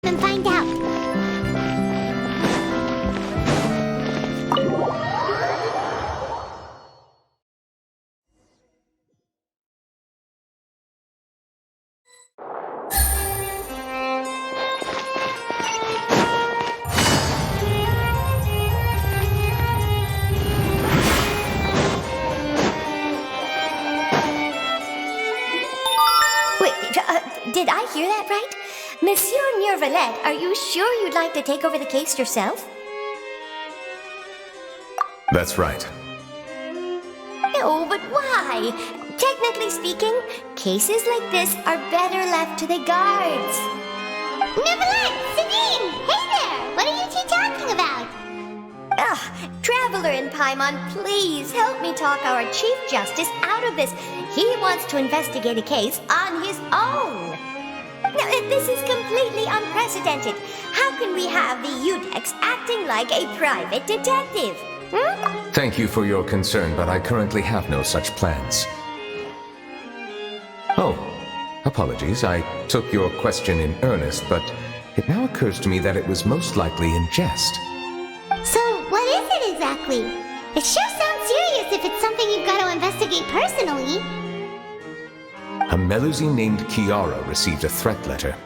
and find out. Did I hear that right? Monsieur Neuvillette, are you sure you'd like to take over the case yourself? That's right. No, but why? Technically speaking, cases like this are better left to the guards. Neuvillette! Sabine! Hey there! What are you two talking about? Traveler in Paimon, please help me talk our Chief Justice out of this. He wants to investigate a case on his own. Now, this is completely unprecedented. How can we have the Udex acting like a private detective? Thank you for your concern, but I currently have no such plans. Oh, apologies. I took your question in earnest, but it now occurs to me that it was most likely in jest. So, what is it exactly? It sure sounds serious if it's something you've got to investigate personally. A Melusine named Kiara received a threat letter.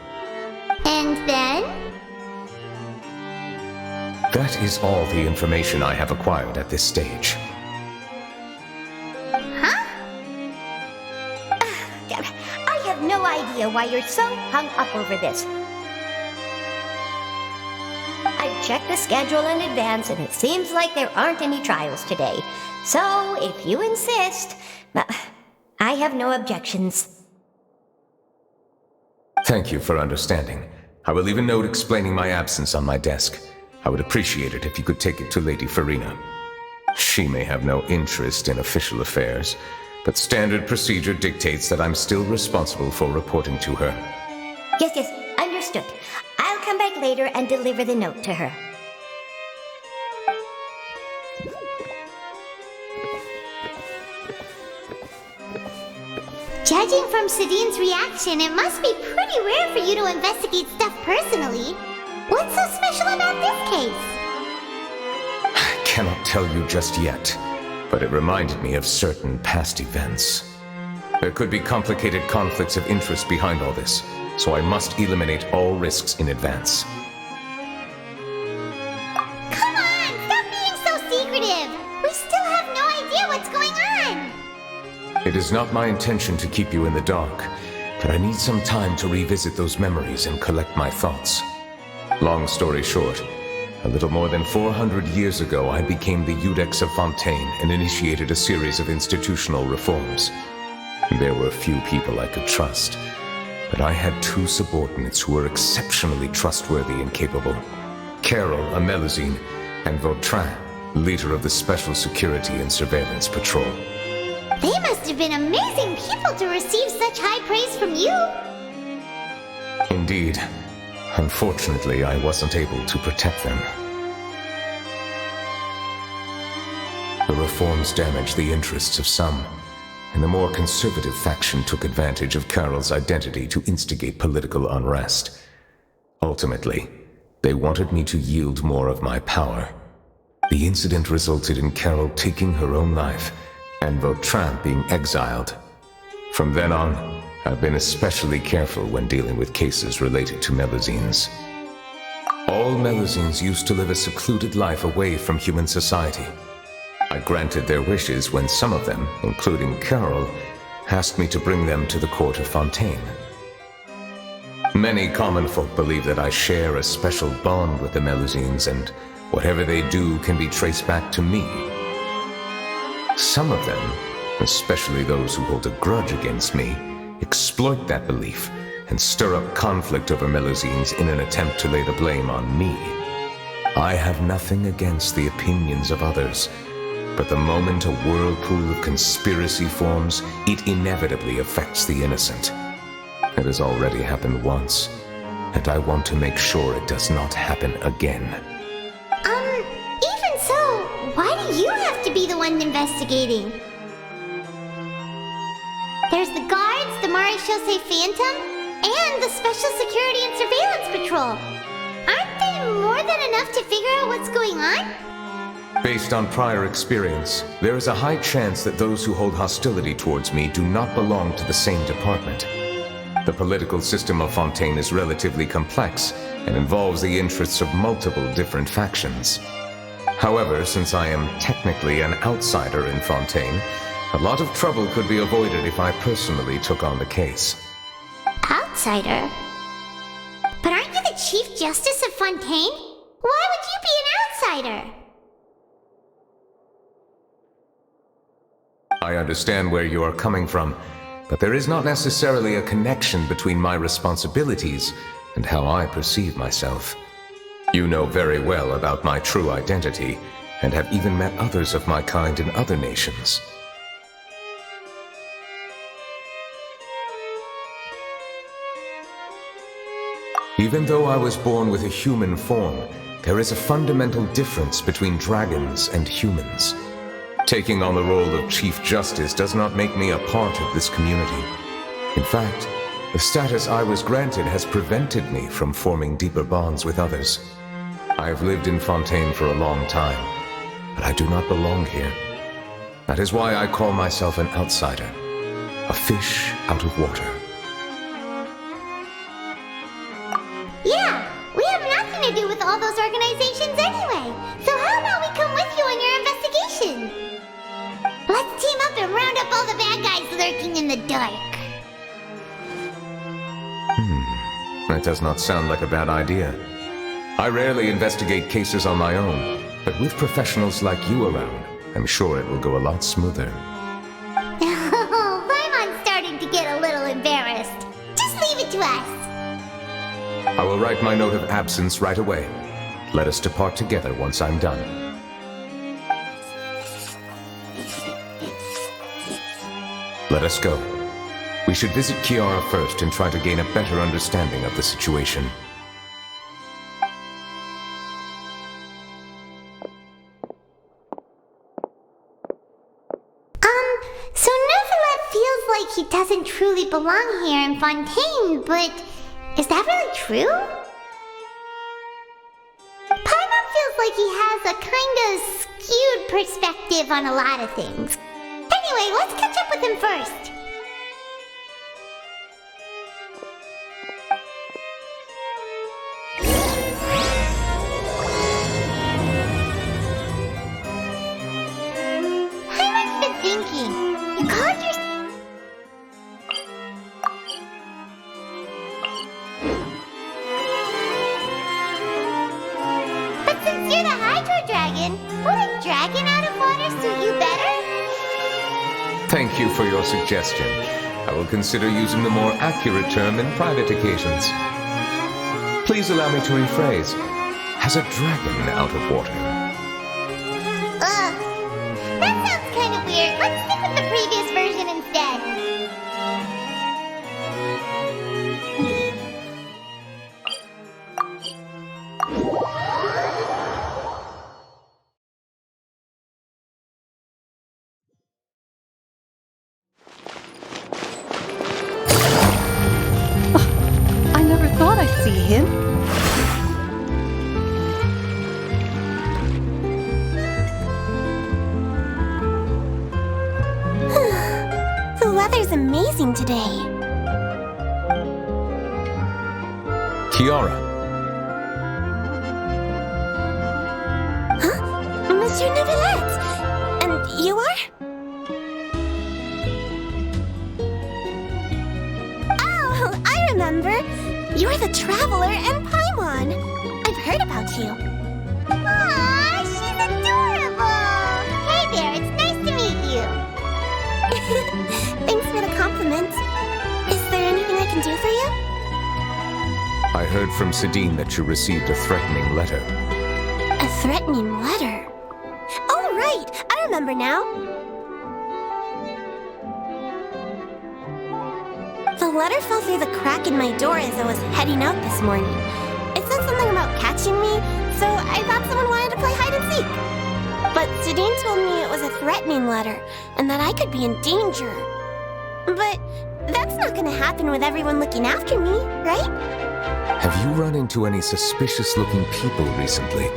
And then? That is all the information I have acquired at this stage. Huh? I have no idea why you're so hung up over this. I've checked the schedule in advance, and it seems like there aren't any trials today. So, if you insist, I have no objections. Thank you for understanding. I will leave a note explaining my absence on my desk. I would appreciate it if you could take it to Lady Farina. She may have no interest in official affairs, but standard procedure dictates that I'm still responsible for reporting to her. Yes, understood. I'll come back later and deliver the note to her. Judging from Sadine's reaction, it must be pretty rare for you to investigate stuff personally. What's so special about this case? I cannot tell you just yet, but it reminded me of certain past events. There could be complicated conflicts of interest behind all this, so I must eliminate all risks in advance. Come on, stop being so secretive! We still have no idea what's going on! It is not my intention to keep you in the dark, but I need some time to revisit those memories and collect my thoughts. Long story short, a little more than 400 years ago I became the Udex of Fontaine and initiated a series of institutional reforms. There were few people I could trust, but I had two subordinates who were exceptionally trustworthy and capable. Carol, a Melusine, and Vautrin, leader of the Special Security and Surveillance Patrol. They must have been amazing people to receive such high praise from you! Indeed. Unfortunately, I wasn't able to protect them. The reforms damaged the interests of some, and the more conservative faction took advantage of Carol's identity to instigate political unrest. Ultimately, they wanted me to yield more of my power. The incident resulted in Carol taking her own life, and Vautrin being exiled. From then on, I've been especially careful when dealing with cases related to Melusines. All Melusines used to live a secluded life away from human society. I granted their wishes when some of them, including Carol, asked me to bring them to the court of Fontaine. Many common folk believe that I share a special bond with the Melusines, and whatever they do can be traced back to me. Some of them, especially those who hold a grudge against me, exploit that belief and stir up conflict over Melusines in an attempt to lay the blame on me. I have nothing against the opinions of others, but the moment a whirlpool of conspiracy forms, it inevitably affects the innocent. It has already happened once, and I want to make sure it does not happen again. Even so, why do you have to be the one investigating? There's the guards, the Marechaussee Phantom. And the Special Security and Surveillance Patrol. Aren't they more than enough to figure out what's going on? Based on prior experience, there is a high chance that those who hold hostility towards me do not belong to the same department. The political system of Fontaine is relatively complex and involves the interests of multiple different factions. However, since I am technically an outsider in Fontaine, a lot of trouble could be avoided if I personally took on the case. Outsider? But aren't you the Chief Justice of Fontaine? Why would you be an outsider? I understand where you are coming from, but there is not necessarily a connection between my responsibilities and how I perceive myself. You know very well about my true identity, and have even met others of my kind in other nations. Even though I was born with a human form, there is a fundamental difference between dragons and humans. Taking on the role of Chief Justice does not make me a part of this community. In fact, the status I was granted has prevented me from forming deeper bonds with others. I have lived in Fontaine for a long time, but I do not belong here. That is why I call myself an outsider, a fish out of water. Yeah, we have nothing to do with all those organizations anyway. So how about we come with you on your investigation? Let's team up and round up all the bad guys lurking in the dark. That does not sound like a bad idea. I rarely investigate cases on my own, but with professionals like you around, I'm sure it will go a lot smoother. Oh, Paimon's starting to get a little embarrassed. Just leave it to us. I will write my note of absence right away. Let us depart together once I'm done. Let us go. We should visit Kiara first and try to gain a better understanding of the situation. So Neuvillette feels like he doesn't truly belong here in Fontaine, but is that really true? Paimon feels like he has a kind of skewed perspective on a lot of things. Anyway, let's catch up with him first. Paimon's been thinking. You called your... But since you're the Hydro Dragon, would a dragon out of water suit you better? Thank you for your suggestion. I will consider using the more accurate term in private occasions. Please allow me to rephrase. Has a dragon out of water? That sounds kind of weird. Let's stick with the previous version instead. I never thought I'd see him. The weather's amazing today. Kiara, Monsieur Neuvillette! And you are? Oh, I remember. You're the Traveler and Paimon. I've heard about you. Aw, she's adorable! Hey there, it's nice to meet you. Thanks for the compliment. Is there anything I can do for you? I heard from Sidine that you received a threatening letter. A threatening letter? Oh, right! I remember now. The letter fell through the crack in my door as I was heading out this morning. It said something about catching me, so I thought someone wanted to play hide and seek. But Sidine told me it was a threatening letter, and that I could be in danger. But That's not gonna happen with everyone looking after me, right? Have you run into any suspicious-looking people recently?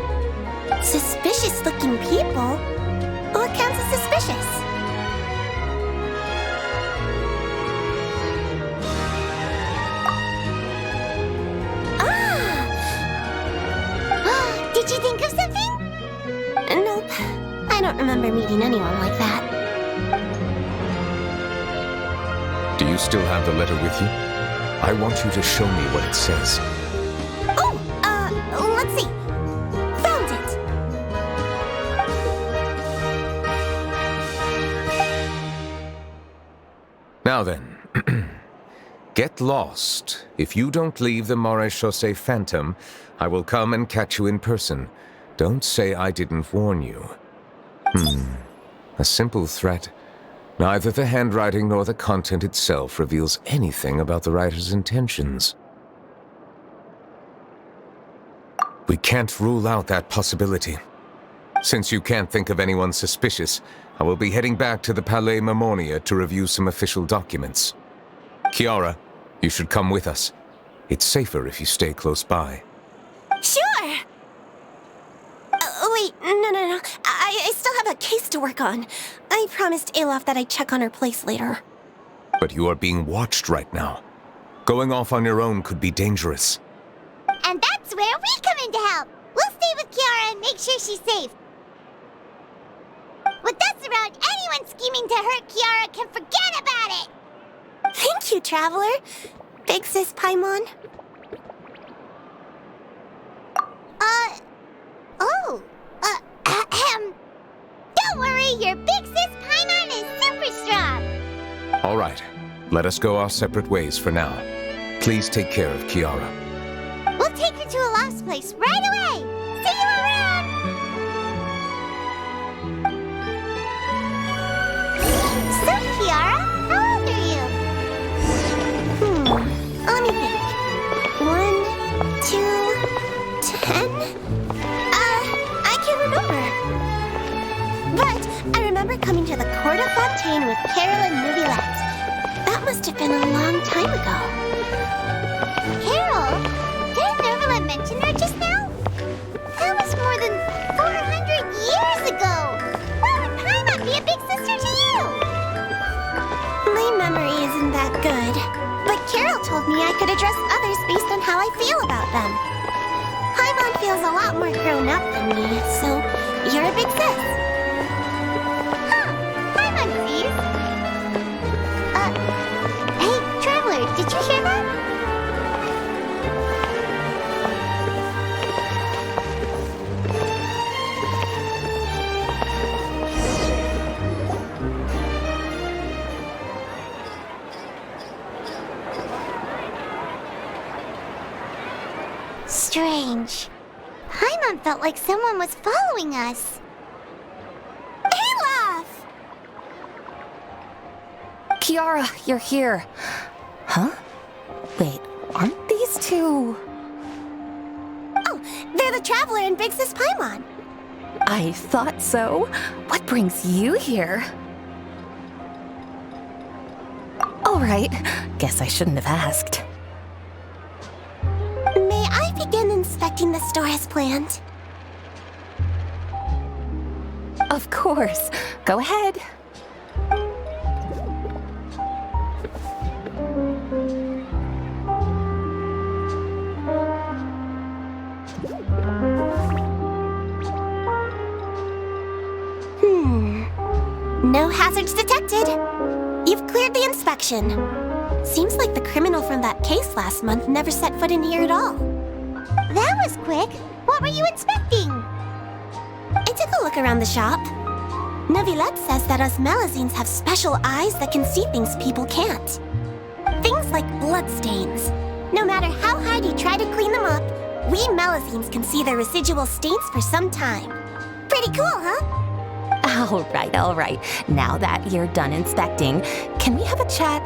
Suspicious-looking people? What counts as suspicious? Did you think of something? Nope. I don't remember meeting anyone like that. Do you still have the letter with you? I want you to show me what it says. Oh, let's see. Found it. Now then, get lost. If you don't leave the Maréchaussée Phantom, I will come and catch you in person. Don't say I didn't warn you. A simple threat. Neither the handwriting nor the content itself reveals anything about the writer's intentions. We can't rule out that possibility. Since you can't think of anyone suspicious, I will be heading back to the Palais Mermonia to review some official documents. Kiara, you should come with us. It's safer if you stay close by. Sure! Wait, no. I still have a case to work on. I promised Alof that I'd check on her place later. But you are being watched right now. Going off on your own could be dangerous. And that's where we come in to help. We'll stay with Kiara and make sure she's safe. With us around, anyone scheming to hurt Kiara can forget about it! Thank you, Traveler. Big Sis Paimon. Don't worry, your big sis Paimon is super strong! All right, let us go our separate ways for now. Please take care of Kiara. We'll take her to a lost place right away! See you around! So, Kiara, how old are you? Let me think. 1, 2, 10? I can't remember. But I remember coming to the Court of Fontaine with Carol and Neuvillette. That must have been a long time ago. Carol? Didn't Neuvillette mention her just now? That was more than 400 years ago! Why would Paimon be a big sister to you? My memory isn't that good. But Carol told me I could address others based on how I feel about them. Paimon feels a lot more grown up than me, so you're a big sis. Paimon sees. Hey, Traveler, did you hear that? Strange. Paimon felt like someone was following us. Alof! Kiara, you're here. Huh? Wait, aren't these two? Oh, they're the Traveler and Big Sis Paimon. I thought so. What brings you here? All right, guess I shouldn't have asked. May I begin inspecting the store as planned? Of course. Go ahead. No hazards detected. You've cleared the inspection. Seems like the criminal from that case last month never set foot in here at all. That was quick. What were you inspecting? I took a look around the shop. Neuvillette says that us Melazines have special eyes that can see things people can't. Things like bloodstains. No matter how hard you try to clean them up, we Melazines can see their residual stains for some time. Pretty cool, huh? All right. Now that you're done inspecting, can we have a chat?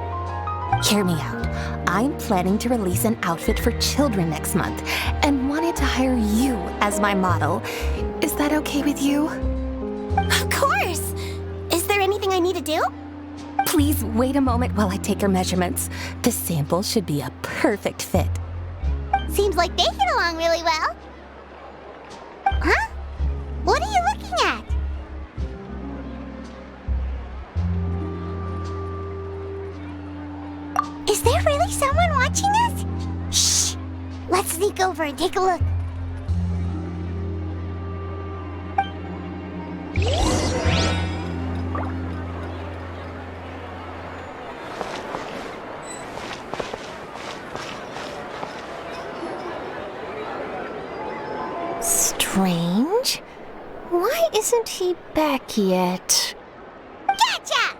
Hear me out. I'm planning to release an outfit for children next month and wanted to hire you as my model. Is that okay with you? Of course! Is there anything I need to do? Please wait a moment while I take your measurements. This sample should be a perfect fit. Seems like they get along really well. Huh? What are you looking at? Is there really someone watching us? Shh! Let's sneak over and take a look. Strange. Why isn't he back yet? Gotcha!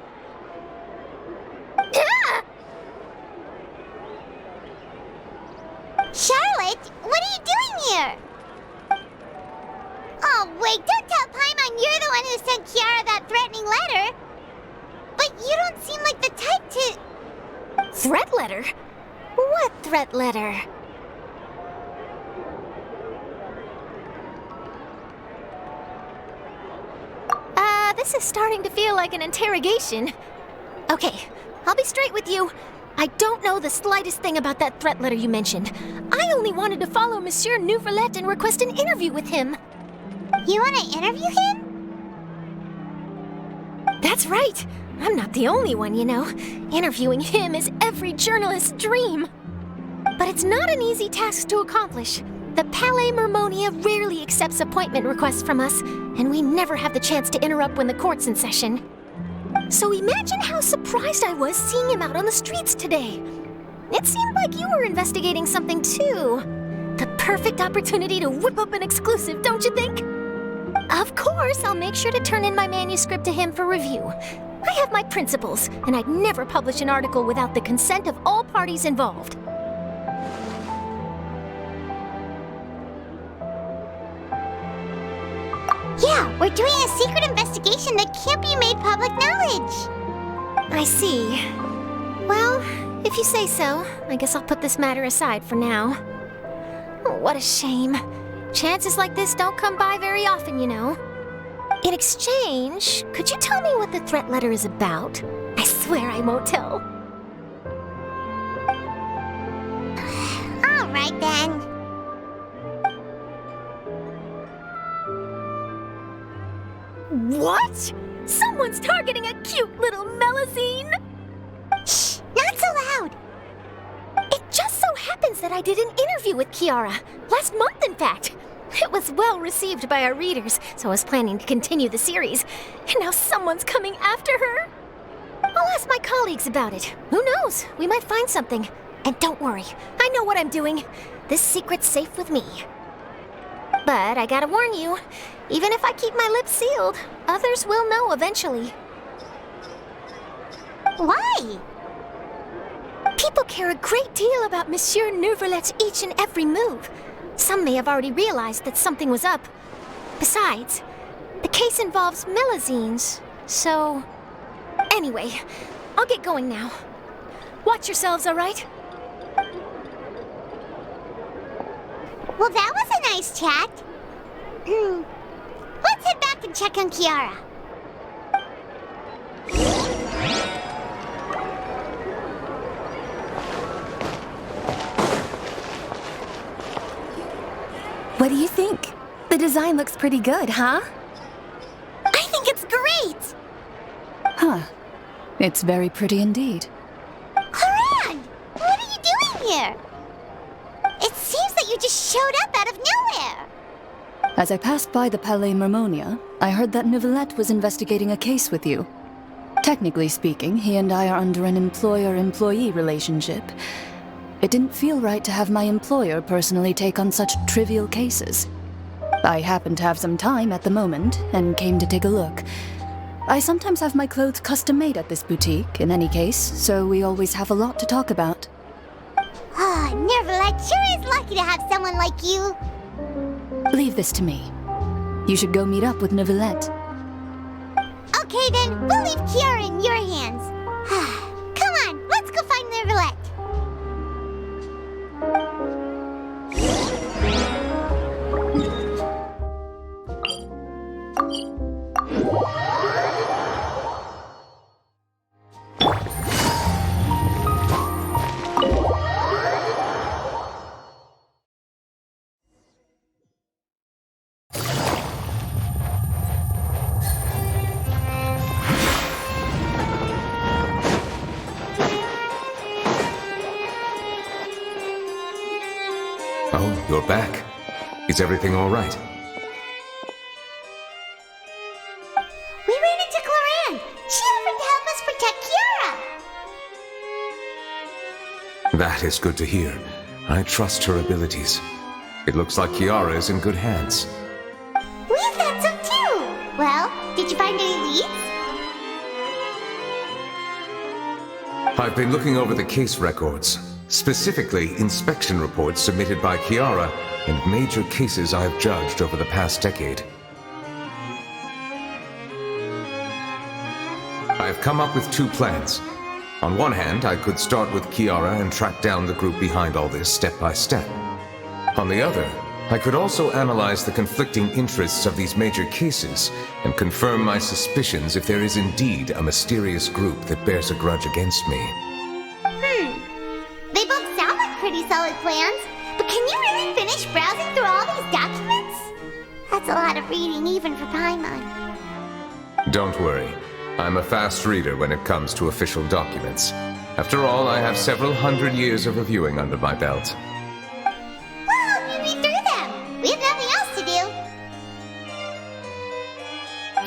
Charlotte, what are you doing here? Oh, wait, don't tell Paimon you're the one who sent Kiara that threatening letter. But you don't seem like the type to... Threat letter? What threat letter? This is starting to feel like an interrogation. Okay, I'll be straight with you. I don't know the slightest thing about that threat letter you mentioned. I only wanted to follow Monsieur Neuvillette and request an interview with him. You want to interview him? That's right. I'm not the only one, you know. Interviewing him is every journalist's dream. But it's not an easy task to accomplish. The Palais Mermonia rarely accepts appointment requests from us, and we never have the chance to interrupt when the court's in session. So imagine how surprised I was seeing him out on the streets today. It seemed like you were investigating something too. The perfect opportunity to whip up an exclusive, don't you think? Of course, I'll make sure to turn in my manuscript to him for review. I have my principles, and I'd never publish an article without the consent of all parties involved. Yeah, we're doing a secret investigation that can't be made public knowledge. I see. Well, if you say so, I guess I'll put this matter aside for now. Oh, what a shame. Chances like this don't come by very often, you know. In exchange, could you tell me what the threat letter is about? I swear I won't tell. All right, then. What? Someone's targeting a cute little Melazine? Shh, not so loud. It just so happens that I did an interview with Kiara. Last month, in fact. It was well received by our readers, so I was planning to continue the series. And now someone's coming after her. I'll ask my colleagues about it. Who knows? We might find something. And don't worry, I know what I'm doing. This secret's safe with me. But I gotta warn you, even if I keep my lips sealed, others will know eventually. Why? People care a great deal about Monsieur Neuvillette's each and every move. Some may have already realized that something was up. Besides, the case involves Melazines, so... Anyway, I'll get going now. Watch yourselves, all right? Well, that was a nice chat. Let's head back and check on Kiara. What do you think? The design looks pretty good, huh? I think it's great! Huh. It's very pretty indeed. Haran! What are you doing here? It seems that you just showed up out of nowhere. As I passed by the Palais Mermonia, I heard that Neuvillette was investigating a case with you. Technically speaking, he and I are under an employer-employee relationship. It didn't feel right to have my employer personally take on such trivial cases. I happened to have some time at the moment, and came to take a look. I sometimes have my clothes custom-made at this boutique, in any case, so we always have a lot to talk about. Oh, Neuvillette sure is lucky to have someone like you. Leave this to me. You should go meet up with Neuvillette. Okay then, we'll leave Kiara in your hands. Come on, let's go find Neuvillette. you're back. Is everything all right? We ran into Cloran. She offered to help us protect Kiara. That is good to hear. I trust her abilities. It looks like Kiara is in good hands. We thought so too. Well, did you find any leads? I've been looking over the case records, specifically inspection reports submitted by Kiara and major cases I've judged over the past decade. I've come up with 2 plans. On one hand, I could start with Kiara and track down the group behind all this step by step. On the other, I could also analyze the conflicting interests of these major cases and confirm my suspicions if there is indeed a mysterious group that bears a grudge against me. They both sound like pretty solid plans, but can you really finish browsing through all these documents? That's a lot of reading even for Paimon. Don't worry. I'm a fast reader when it comes to official documents. After all, I have several hundred years of reviewing under my belt. We'll help you read through them. We have nothing else to do.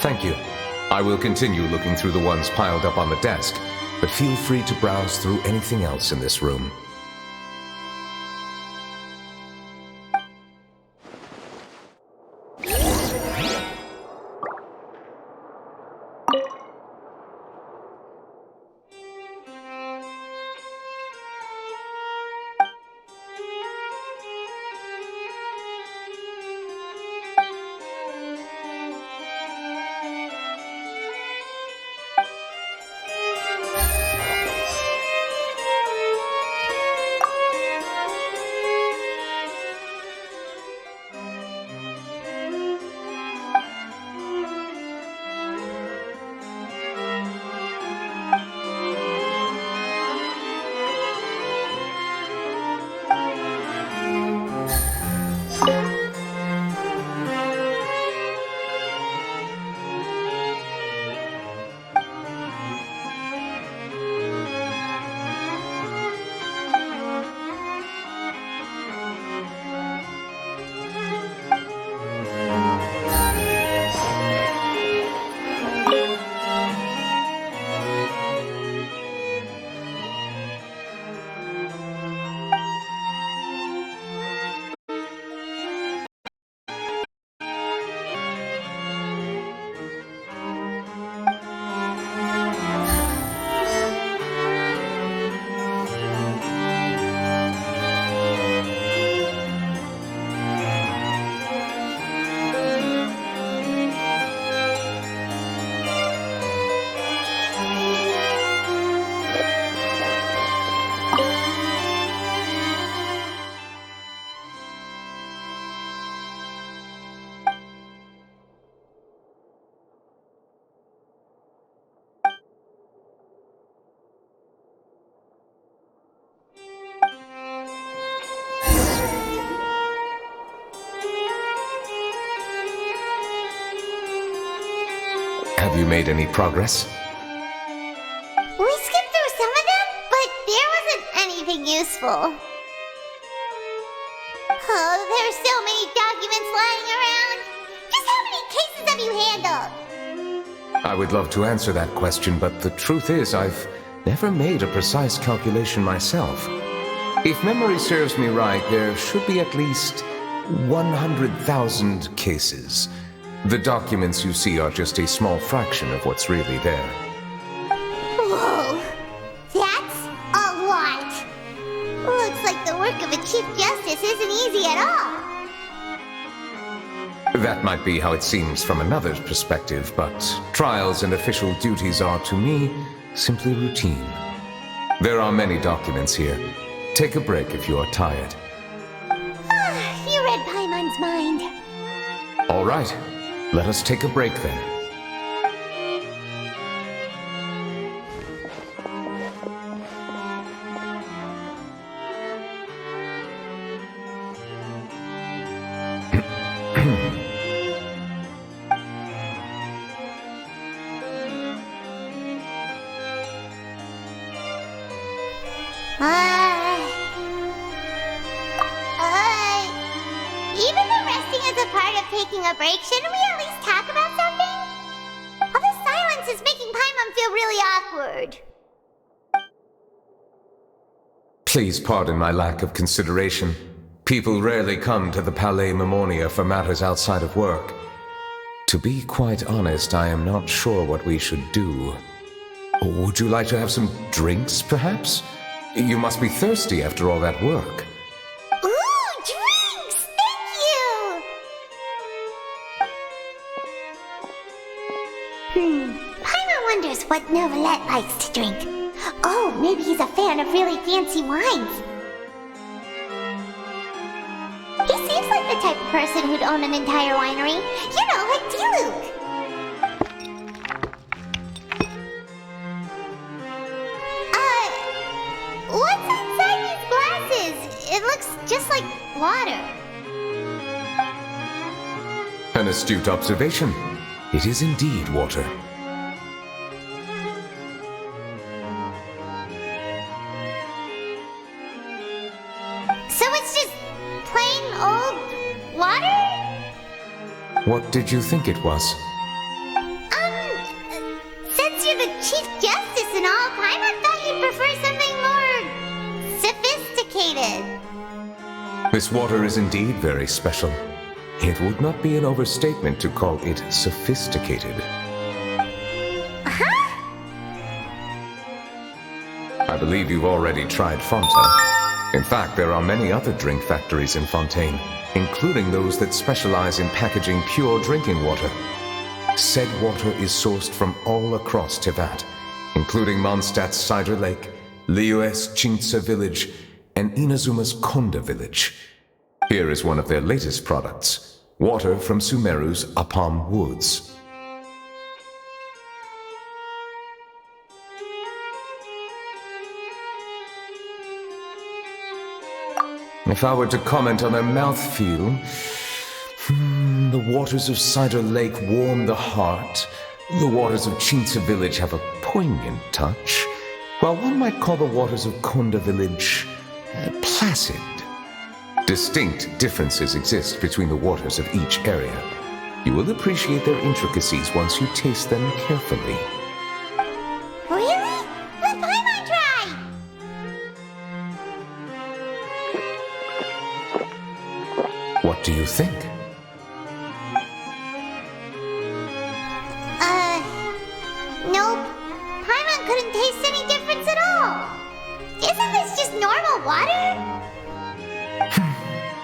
Thank you. I will continue looking through the ones piled up on the desk, but feel free to browse through anything else in this room. Have you made any progress? We skipped through some of them, but there wasn't anything useful. Oh, there's so many documents lying around. Just how many cases have you handled? I would love to answer that question, but the truth is I've never made a precise calculation myself. If memory serves me right, there should be at least 100,000 cases. The documents you see are just a small fraction of what's really there. Whoa, that's a lot. Looks like the work of a Chief Justice isn't easy at all. That might be how it seems from another's perspective, but trials and official duties are, to me, simply routine. There are many documents here. Take a break if you are tired. You read Paimon's mind. All right, let us take a break then. Even though resting is a part of taking a break, shouldn't we at least talk about something? All this silence is making Paimon feel really awkward. Please pardon my lack of consideration. People rarely come to the Palais Mermonia for matters outside of work. To be quite honest, I am not sure what we should do. Would you like to have some drinks, perhaps? You must be thirsty after all that work. Ooh, drinks! Thank you! Paimon wonders what Neuvillette likes to drink. Oh, maybe he's a fan of really fancy wines. He seems like the type of person who'd own an entire winery. You know, like Diluvies. What's inside these glasses? It looks just like water. An astute observation. It is indeed water. So it's just plain old water? What did you think it was? Since you're the Chief Justice and all, Paimon thought you'd prefer something more sophisticated. This water is indeed very special. It would not be an overstatement to call it sophisticated. Huh? I believe you've already tried Fanta. In fact, there are many other drink factories in Fontaine, including those that specialize in packaging pure drinking water. Said water is sourced from all across Tevat, including Mondstadt's Cider Lake, Liyue's Chintsa Village, and Inazuma's Konda Village. Here is one of their latest products, water from Sumeru's Apam Woods. If I were to comment on their mouthfeel, the waters of Cider Lake warm the heart. The waters of Chintsa Village have a poignant touch, while one might call the waters of Konda Village placid. Distinct differences exist between the waters of each area. You will appreciate their intricacies once you taste them carefully. Really? Let Paimon try! What do you think? Nope. Paimon couldn't taste any difference at all. Isn't this just normal water?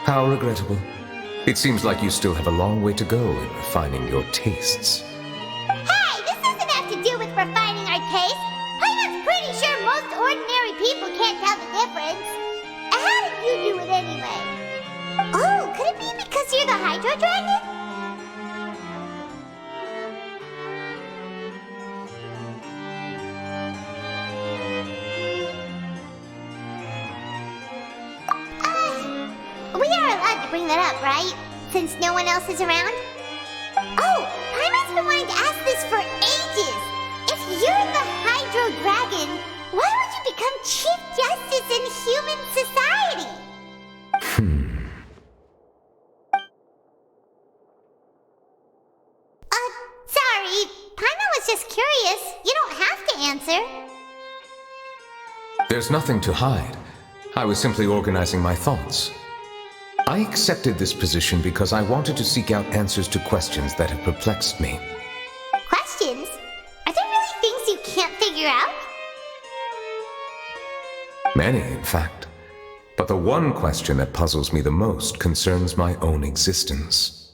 How regrettable. It seems like you still have a long way to go in refining your tastes. Hey, this doesn't have to do with refining our taste. Paimon's pretty sure most ordinary people can't tell the difference. How did you do it anyway? Oh, could it be because you're the Hydro Dragon? We are allowed to bring that up, right? Since no one else is around? Oh, Paimon's been wanting to ask this for ages! If you're the Hydro Dragon, why would you become Chief Justice in human society? Sorry. Paimon was just curious. You don't have to answer. There's nothing to hide. I was simply organizing my thoughts. I accepted this position because I wanted to seek out answers to questions that have perplexed me. Questions? Are there really things you can't figure out? Many, in fact. But the one question that puzzles me the most concerns my own existence.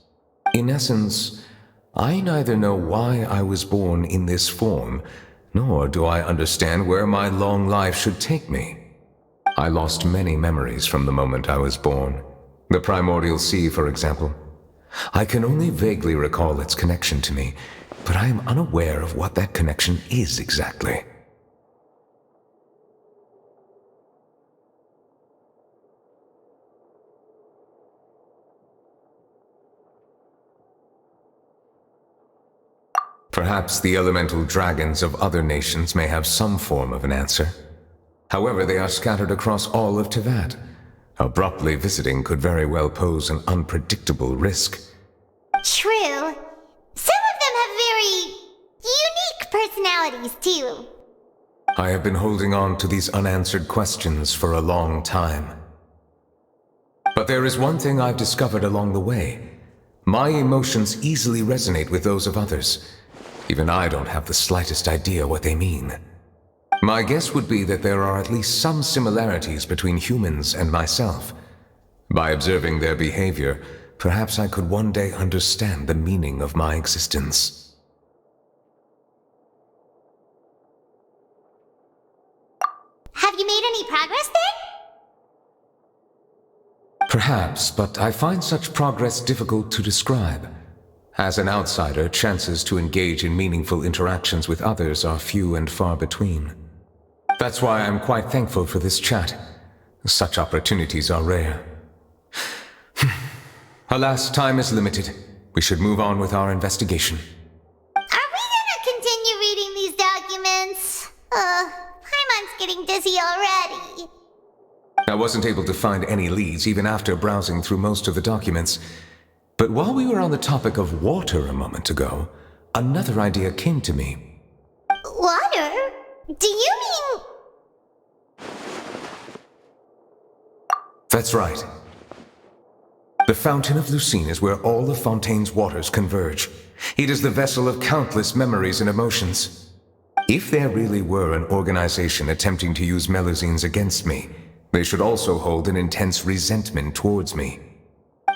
In essence, I neither know why I was born in this form, nor do I understand where my long life should take me. I lost many memories from the moment I was born. The primordial sea, for example. I can only vaguely recall its connection to me, but I am unaware of what that connection is exactly. Perhaps the elemental dragons of other nations may have some form of an answer. However, they are scattered across all of Tevat. Abruptly visiting could very well pose an unpredictable risk. True. Some of them have very unique personalities, too. I have been holding on to these unanswered questions for a long time. But there is one thing I've discovered along the way. My emotions easily resonate with those of others. Even I don't have the slightest idea what they mean. My guess would be that there are at least some similarities between humans and myself. By observing their behavior, perhaps I could one day understand the meaning of my existence. Have you made any progress then? Perhaps, but I find such progress difficult to describe. As an outsider, chances to engage in meaningful interactions with others are few and far between. That's why I'm quite thankful for this chat. Such opportunities are rare. Alas, time is limited. We should move on with our investigation. Are we gonna continue reading these documents? Paimon's getting dizzy already. I wasn't able to find any leads even after browsing through most of the documents. But while we were on the topic of water a moment ago, another idea came to me. Water? Do you mean... That's right. The Fountain of Lucine is where all of Fontaine's waters converge. It is the vessel of countless memories and emotions. If there really were an organization attempting to use Melusines against me, they should also hold an intense resentment towards me.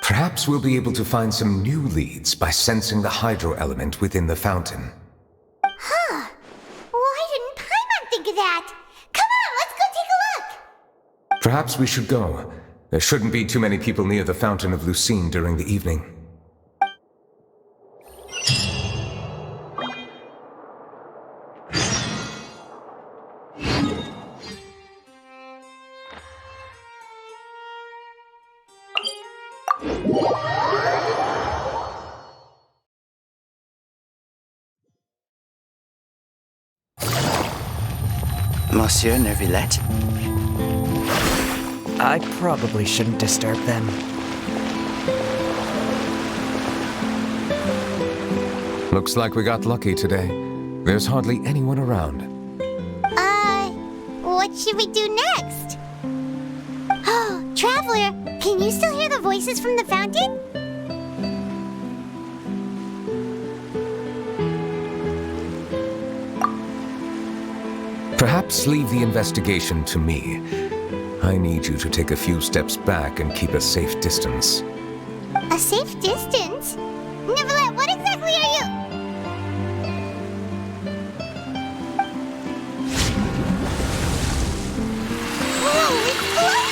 Perhaps we'll be able to find some new leads by sensing the hydro element within the fountain. Huh. Why didn't Paimon think of that? Come on, let's go take a look! Perhaps we should go. There shouldn't be too many people near the Fountain of Lucine during the evening. Monsieur Neuvillette? I probably shouldn't disturb them. Looks like we got lucky today. There's hardly anyone around. What should we do next? Oh, Traveler, can you still hear the voices from the fountain? Perhaps leave the investigation to me. I need you to take a few steps back and keep a safe distance. A safe distance? Neuvillette, what exactly are you... Whoa, it's glowing!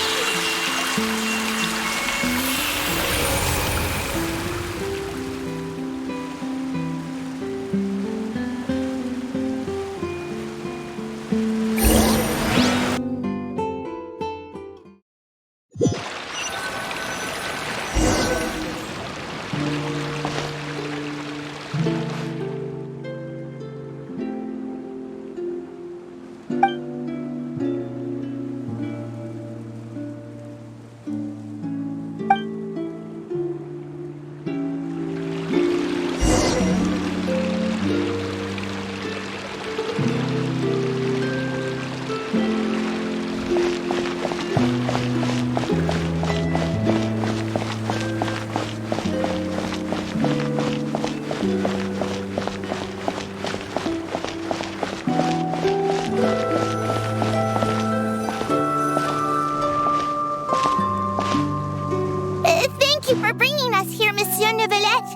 Thank you for bringing us here, Monsieur Neuvillette.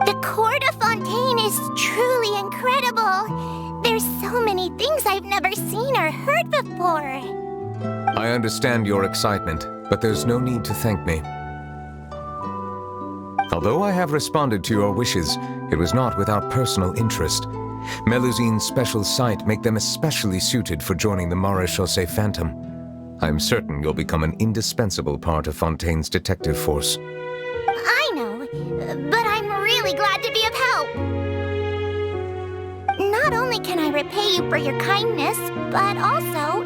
The court of Fontaine is truly incredible. There's so many things I've never seen or heard before. I understand your excitement, but there's no need to thank me. Although I have responded to your wishes, it was not without personal interest. Melusine's special sight make them especially suited for joining the Maréchaussée Phantom. I'm certain you'll become an indispensable part of Fontaine's detective force. I know, but I'm really glad to be of help. Not only can I repay you for your kindness, but also,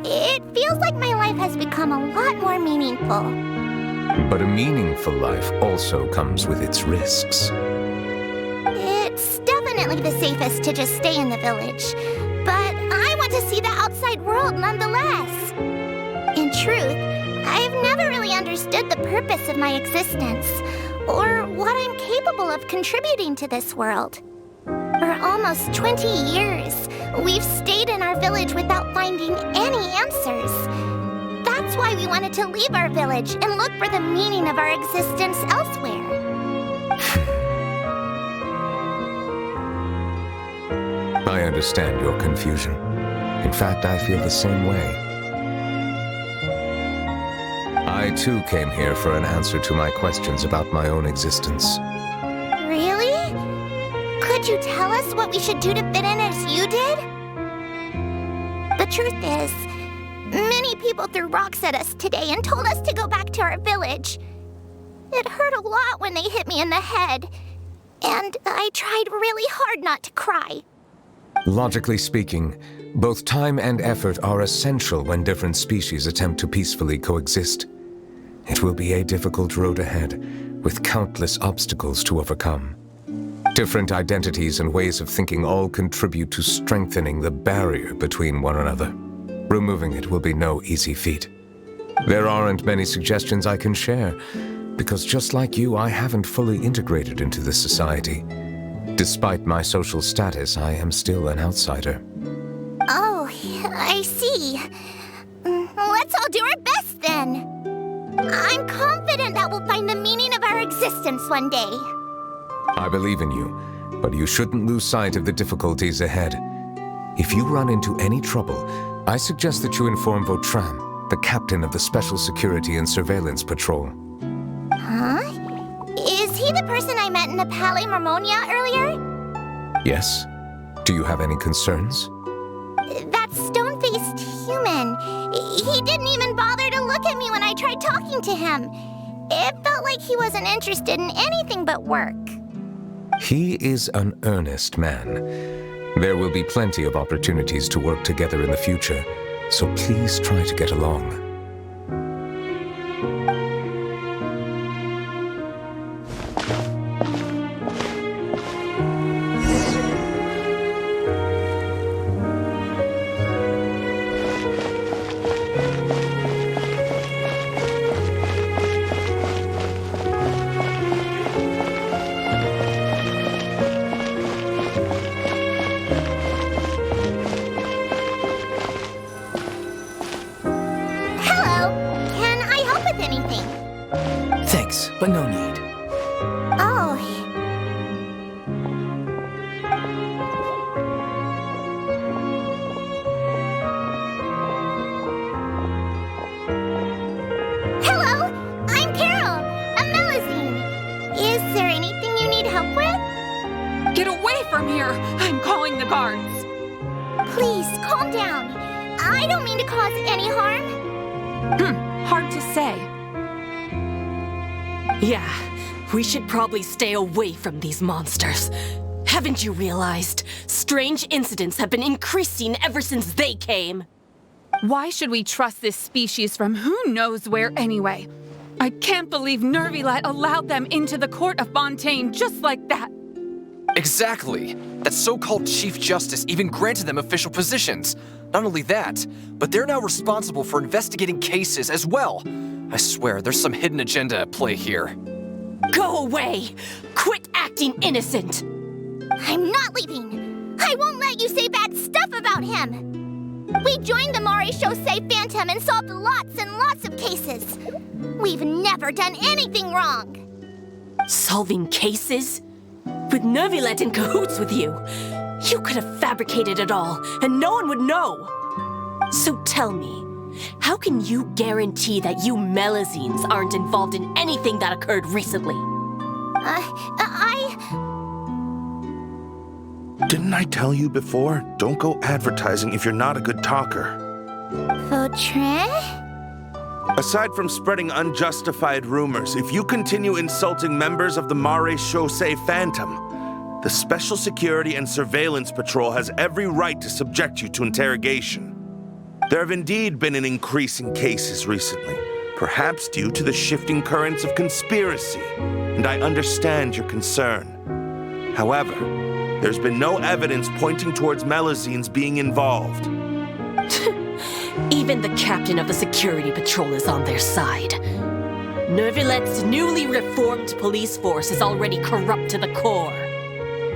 it feels like my life has become a lot more meaningful. But a meaningful life also comes with its risks. It's definitely the safest to just stay in the village, but I want to see the outside world nonetheless. In truth, I've never really understood the purpose of my existence, or what I'm capable of contributing to this world. For almost 20 years, we've stayed in our village without finding any answers. That's why we wanted to leave our village and look for the meaning of our existence elsewhere. I understand your confusion. In fact, I feel the same way. I too came here for an answer to my questions about my own existence. Really? Could you tell us what we should do to fit in as you did? The truth is, many people threw rocks at us today and told us to go back to our village. It hurt a lot when they hit me in the head, and I tried really hard not to cry. Logically speaking, both time and effort are essential when different species attempt to peacefully coexist. It will be a difficult road ahead, with countless obstacles to overcome. Different identities and ways of thinking all contribute to strengthening the barrier between one another. Removing it will be no easy feat. There aren't many suggestions I can share, because just like you, I haven't fully integrated into this society. Despite my social status, I am still an outsider. Oh, I see. Let's all do our best then. I'm confident that we'll find the meaning of our existence one day. I believe in you, but you shouldn't lose sight of the difficulties ahead. If you run into any trouble, I suggest that you inform Vautrin, the captain of the Special Security and Surveillance Patrol. Huh? Is he the person I met in the Palais Marmonia earlier? Yes? Do you have any concerns? That stone-faced human. He didn't even bother to look at me when I tried talking to him. It felt like he wasn't interested in anything but work. He is an earnest man. There will be plenty of opportunities to work together in the future, so please try to get along. Thanks, but no need. Oh. Hello, I'm Carol, a Melusine. Is there anything you need help with? Get away from here! I'm calling the guards! Please, calm down. I don't mean to cause any harm. Hard to say. Yeah, we should probably stay away from these monsters. Haven't you realized? Strange incidents have been increasing ever since they came. Why should we trust this species from who knows where anyway? I can't believe Neuvillette allowed them into the court of Fontaine just like that. Exactly! That so-called Chief Justice even granted them official positions. Not only that, but they're now responsible for investigating cases as well. I swear, there's some hidden agenda at play here. Go away! Quit acting innocent! I'm not leaving. I won't let you say bad stuff about him. We joined the Maréchaussée Phantom and solved lots and lots of cases. We've never done anything wrong. Solving cases? With Neuvillette in cahoots with you. You could have fabricated it all, and no one would know. So tell me, how can you guarantee that you Melusines aren't involved in anything that occurred recently? Didn't I tell you before? Don't go advertising if you're not a good talker. Vautrin? Aside from spreading unjustified rumors, if you continue insulting members of the Maréchaussée Phantom, the Special Security and Surveillance Patrol has every right to subject you to interrogation. There have indeed been an increase in cases recently, perhaps due to the shifting currents of conspiracy, and I understand your concern. However, there's been no evidence pointing towards Melazines being involved. Even the captain of the security patrol is on their side. Neuvillette's newly reformed police force is already corrupt to the core.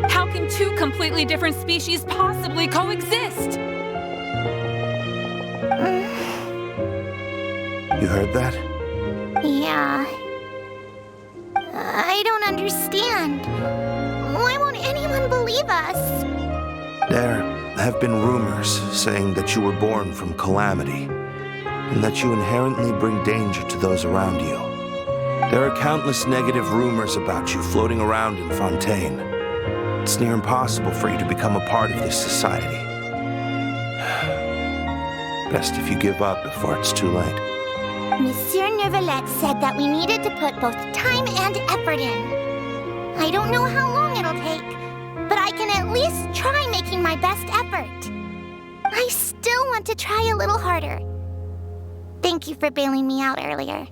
How can two completely different species possibly coexist? You heard that? Yeah. I don't understand. Why won't anyone believe us? There have been rumors saying that you were born from calamity, and that you inherently bring danger to those around you. There are countless negative rumors about you floating around in Fontaine. It's near impossible for you to become a part of this society. Best if you give up before it's too late. Monsieur Neuvillette said that we needed to put both time and effort in. I don't know how long it'll take, but I can at least try making my best effort. I still want to try a little harder. Thank you for bailing me out earlier.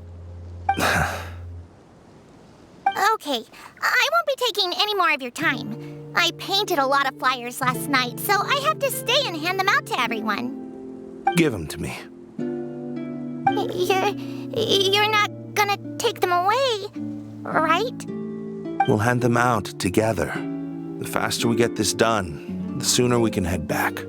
Okay, I won't be taking any more of your time. I painted a lot of flyers last night, so I have to stay and hand them out to everyone. Give them to me. You're not gonna take them away, right? We'll hand them out together. The faster we get this done, the sooner we can head back.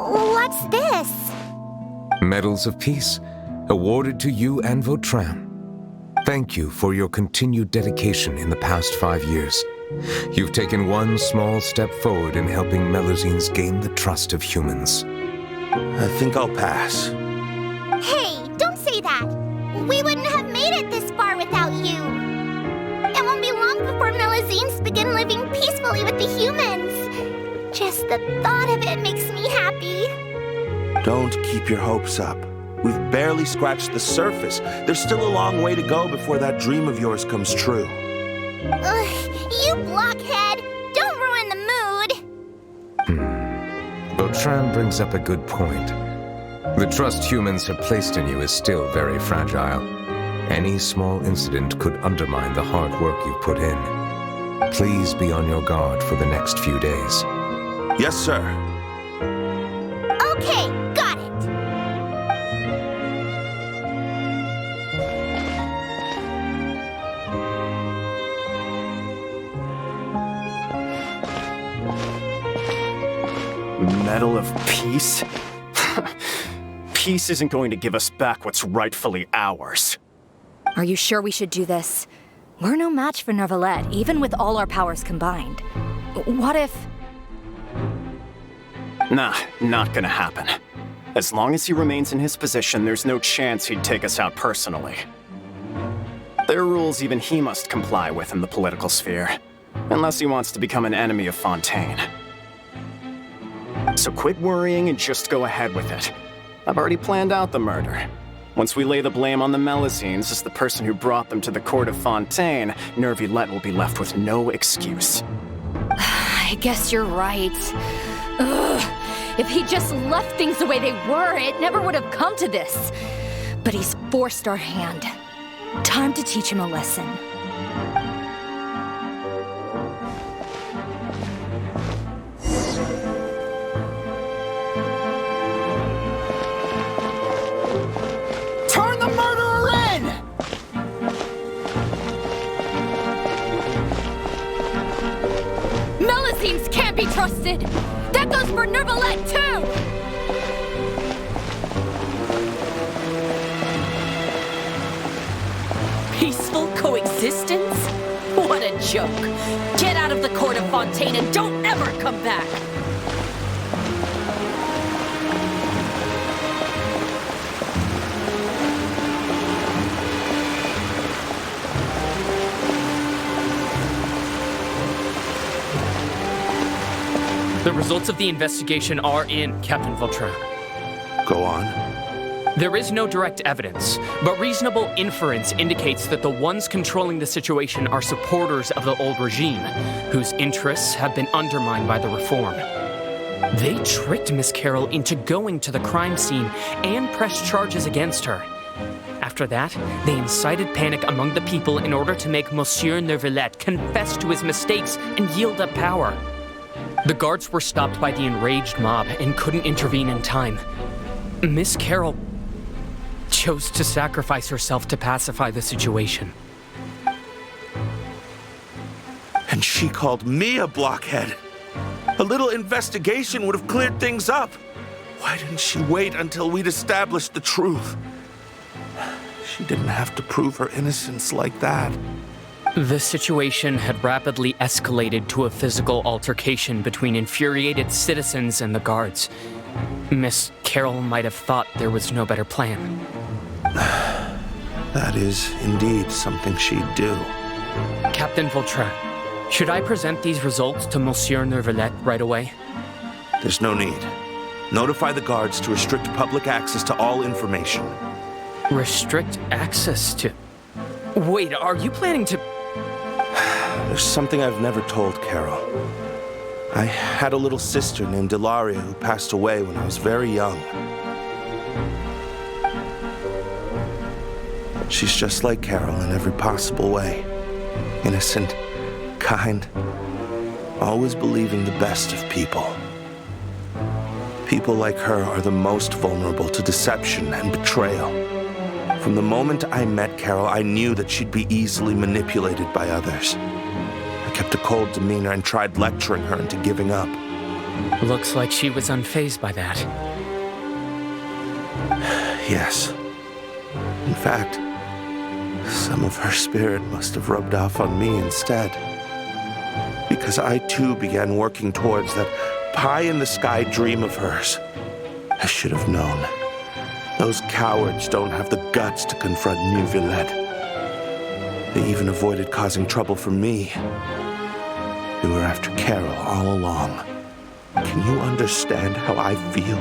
What's this? Medals of Peace, awarded to you and Vautrin. Thank you for your continued dedication in the past 5 years. You've taken one small step forward in helping Melazines gain the trust of humans. I think I'll pass. Hey, don't say that. We wouldn't have made it this far without you. It won't be long before Melazines begin living peacefully with the humans. Just the thought of it makes me happy. Don't keep your hopes up. We've barely scratched the surface. There's still a long way to go before that dream of yours comes true. Ugh, you blockhead! Don't ruin the mood! Vautrin brings up a good point. The trust humans have placed in you is still very fragile. Any small incident could undermine the hard work you've put in. Please be on your guard for the next few days. Yes, sir. Okay, got it. Medal of Peace? Peace isn't going to give us back what's rightfully ours. Are you sure we should do this? We're no match for Neuvillette, even with all our powers combined. What if... Nah, not gonna happen. As long as he remains in his position, there's no chance he'd take us out personally. There are rules even he must comply with in the political sphere, unless he wants to become an enemy of Fontaine. So quit worrying and just go ahead with it. I've already planned out the murder. Once we lay the blame on the Melazines as the person who brought them to the court of Fontaine, Neuvillette will be left with no excuse. I guess you're right. Ugh. If he just left things the way they were, it never would have come to this. But he's forced our hand. Time to teach him a lesson. Turn the murderer in! Melazines can't be trusted! That goes for Neuvillette, too! Peaceful coexistence? What a joke. Get out of the court of Fontaine and don't ever come back. The results of the investigation are in, Captain Vautrin. Go on. There is no direct evidence, but reasonable inference indicates that the ones controlling the situation are supporters of the old regime, whose interests have been undermined by the reform. They tricked Miss Carroll into going to the crime scene and pressed charges against her. After that, they incited panic among the people in order to make Monsieur Neuvillette confess to his mistakes and yield up power. The guards were stopped by the enraged mob and couldn't intervene in time. Miss Carroll chose to sacrifice herself to pacify the situation. And she called me a blockhead. A little investigation would have cleared things up. Why didn't she wait until we'd established the truth? She didn't have to prove her innocence like that. The situation had rapidly escalated to a physical altercation between infuriated citizens and the guards. Miss Carroll might have thought there was no better plan. That is indeed something she'd do. Captain Vautrin, should I present these results to Monsieur Neuvillette right away? There's no need. Notify the guards to restrict public access to all information. Restrict access to... Wait, are you planning to... There's something I've never told Carol. I had a little sister named Ilaria who passed away when I was very young. She's just like Carol in every possible way. Innocent, kind, always believing the best of people. People like her are the most vulnerable to deception and betrayal. From the moment I met Carol, I knew that she'd be easily manipulated by others. I kept a cold demeanor and tried lecturing her into giving up. Looks like she was unfazed by that. Yes. In fact, some of her spirit must have rubbed off on me instead. Because I too began working towards that pie-in-the-sky dream of hers. I should have known. Those cowards don't have the guts to confront Neuvillette. They even avoided causing trouble for me. They were after Carol all along. Can you understand how I feel?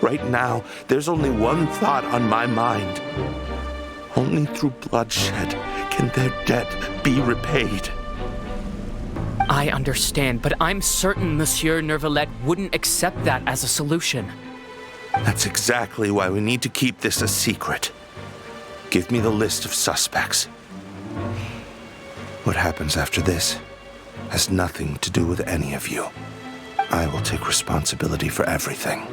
Right now, there's only one thought on my mind. Only through bloodshed can their debt be repaid. I understand, but I'm certain Monsieur Neuvillette wouldn't accept that as a solution. That's exactly why we need to keep this a secret. Give me the list of suspects. What happens after this has nothing to do with any of you. I will take responsibility for everything.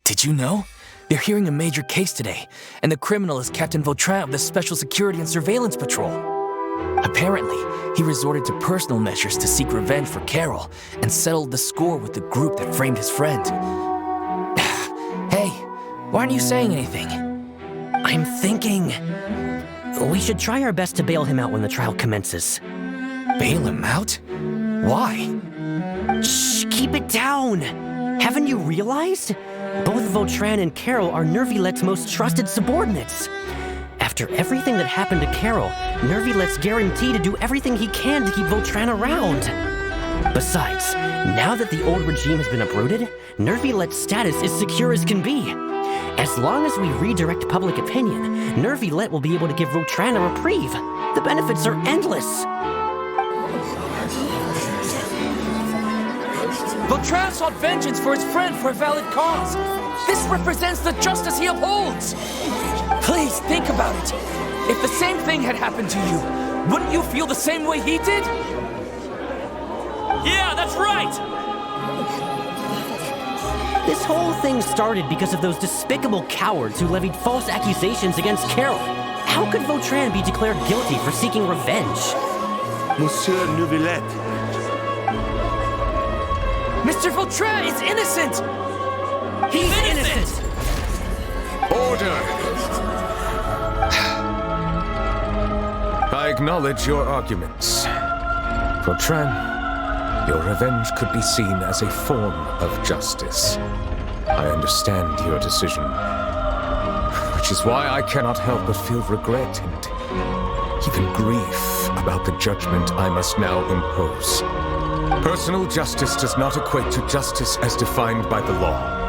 Did you know? They're hearing a major case today, and the criminal is Captain Vautrin of the Special Security and Surveillance Patrol. Apparently, he resorted to personal measures to seek revenge for Carol and settled the score with the group that framed his friend. Hey, why aren't you saying anything? I'm thinking... we should try our best to bail him out when the trial commences. Bail him out? Why? Shh, keep it down! Haven't you realized? Both Vautrin and Carol are Neuvillette's most trusted subordinates. After everything that happened to Carol, Neuvillette's guaranteed to do everything he can to keep Vautrin around. Besides, now that the old regime has been uprooted, Neuvillette's status is secure as can be. As long as we redirect public opinion, Neuvillette will be able to give Vautrin a reprieve. The benefits are endless. Vautrin sought vengeance for his friend for a valid cause. This represents the justice he upholds. Please think about it. If the same thing had happened to you, wouldn't you feel the same way he did? Yeah, that's right! This whole thing started because of those despicable cowards who levied false accusations against Carol. How could Vautrin be declared guilty for seeking revenge? Monsieur Neuvillette. Mr. Vautrin is innocent! He's innocent! Order! I acknowledge your arguments. Vautrin, your revenge could be seen as a form of justice. I understand your decision, which is why I cannot help but feel regret and even grief about the judgment I must now impose. Personal justice does not equate to justice as defined by the law.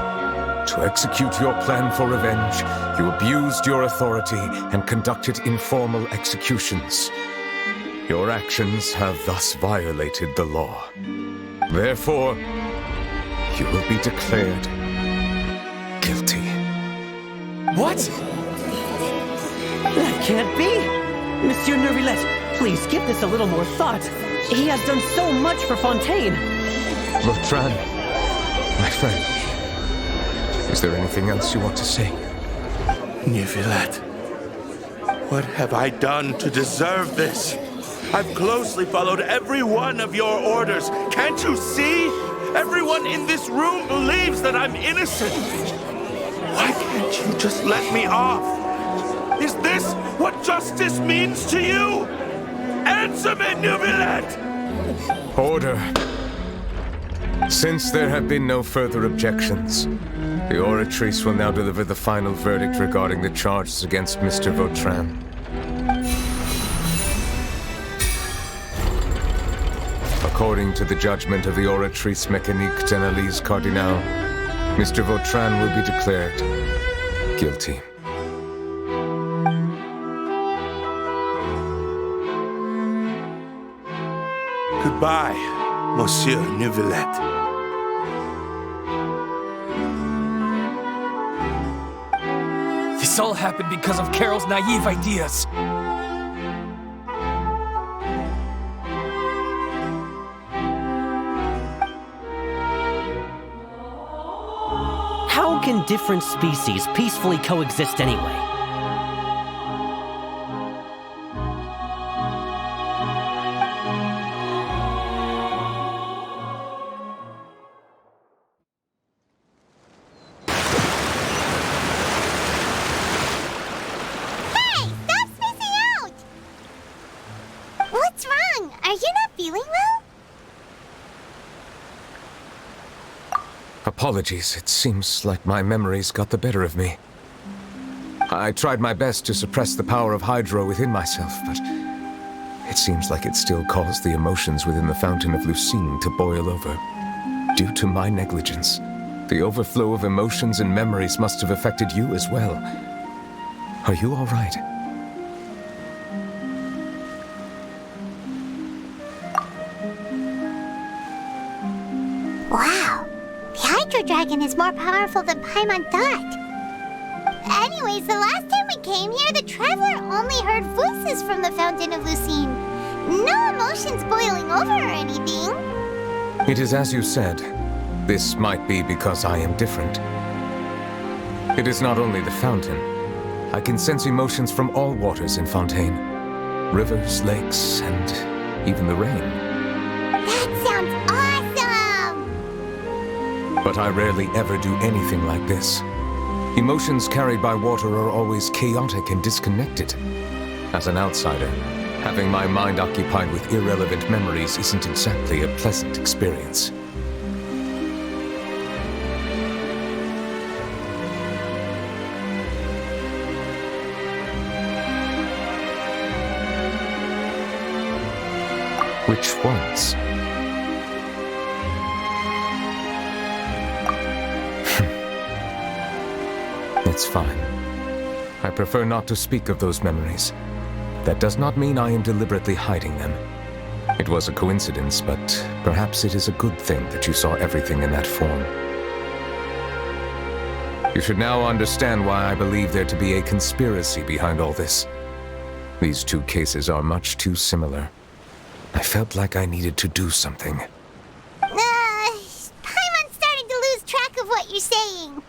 To execute your plan for revenge, you abused your authority and conducted informal executions. Your actions have thus violated the law. Therefore, you will be declared guilty. What? That can't be! Monsieur Neuvillette, please give this a little more thought. He has done so much for Fontaine. Vautrin, my friend, is there anything else you want to say? Neuvillette, what have I done to deserve this? I've closely followed every one of your orders. Can't you see? Everyone in this room believes that I'm innocent. Why can't you just let me off? Is this what justice means to you? Answer me, Neuvillette! Order. Since there have been no further objections, the Oratrice will now deliver the final verdict regarding the charges against Mr. Vautrin. According to the judgment of the Oratrice Mécanique d'Analyse Cardinal, Mr. Vautrin will be declared guilty. Goodbye, Monsieur Neuvillette. This all happened because of Carol's naive ideas. How can different species peacefully coexist anyway? What's wrong? Are you not feeling well? Apologies, it seems like my memories got the better of me. I tried my best to suppress the power of Hydro within myself, but it seems like it still caused the emotions within the Fountain of Lucine to boil over. Due to my negligence, the overflow of emotions and memories must have affected you as well. Are you all right? Wow. The Hydro Dragon is more powerful than Paimon thought. Anyways, the last time we came here, the Traveler only heard voices from the Fountain of Lucine. No emotions boiling over or anything. It is as you said. This might be because I am different. It is not only the fountain. I can sense emotions from all waters in Fontaine. Rivers, lakes, and even the rain. That sounds awesome! But I rarely ever do anything like this. Emotions carried by water are always chaotic and disconnected. As an outsider, having my mind occupied with irrelevant memories isn't exactly a pleasant experience. Which ones? It's fine. I prefer not to speak of those memories. That does not mean I am deliberately hiding them. It was a coincidence, but perhaps it is a good thing that you saw everything in that form. You should now understand why I believe there to be a conspiracy behind all this. These two cases are much too similar. I felt like I needed to do something. you're saying.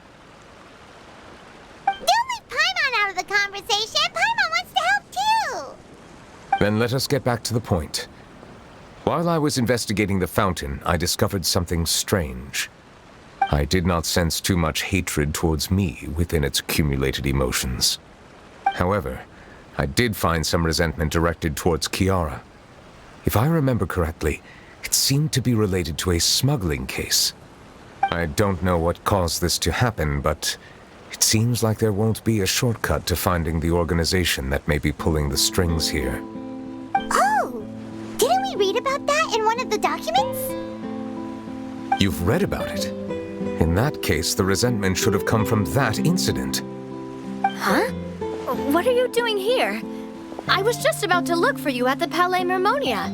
Don't leave Paimon out of the conversation. Paimon wants to help too. Then let us get back to the point. While I was investigating the fountain, I discovered something strange. I did not sense too much hatred towards me within its accumulated emotions. However, I did find some resentment directed towards Kiara. If I remember correctly, it seemed to be related to a smuggling case. I don't know what caused this to happen, but it seems like there won't be a shortcut to finding the organization that may be pulling the strings here. Oh! Didn't we read about that in one of the documents? You've read about it? In that case, the resentment should have come from that incident. Huh? What are you doing here? I was just about to look for you at the Palais Mermonia.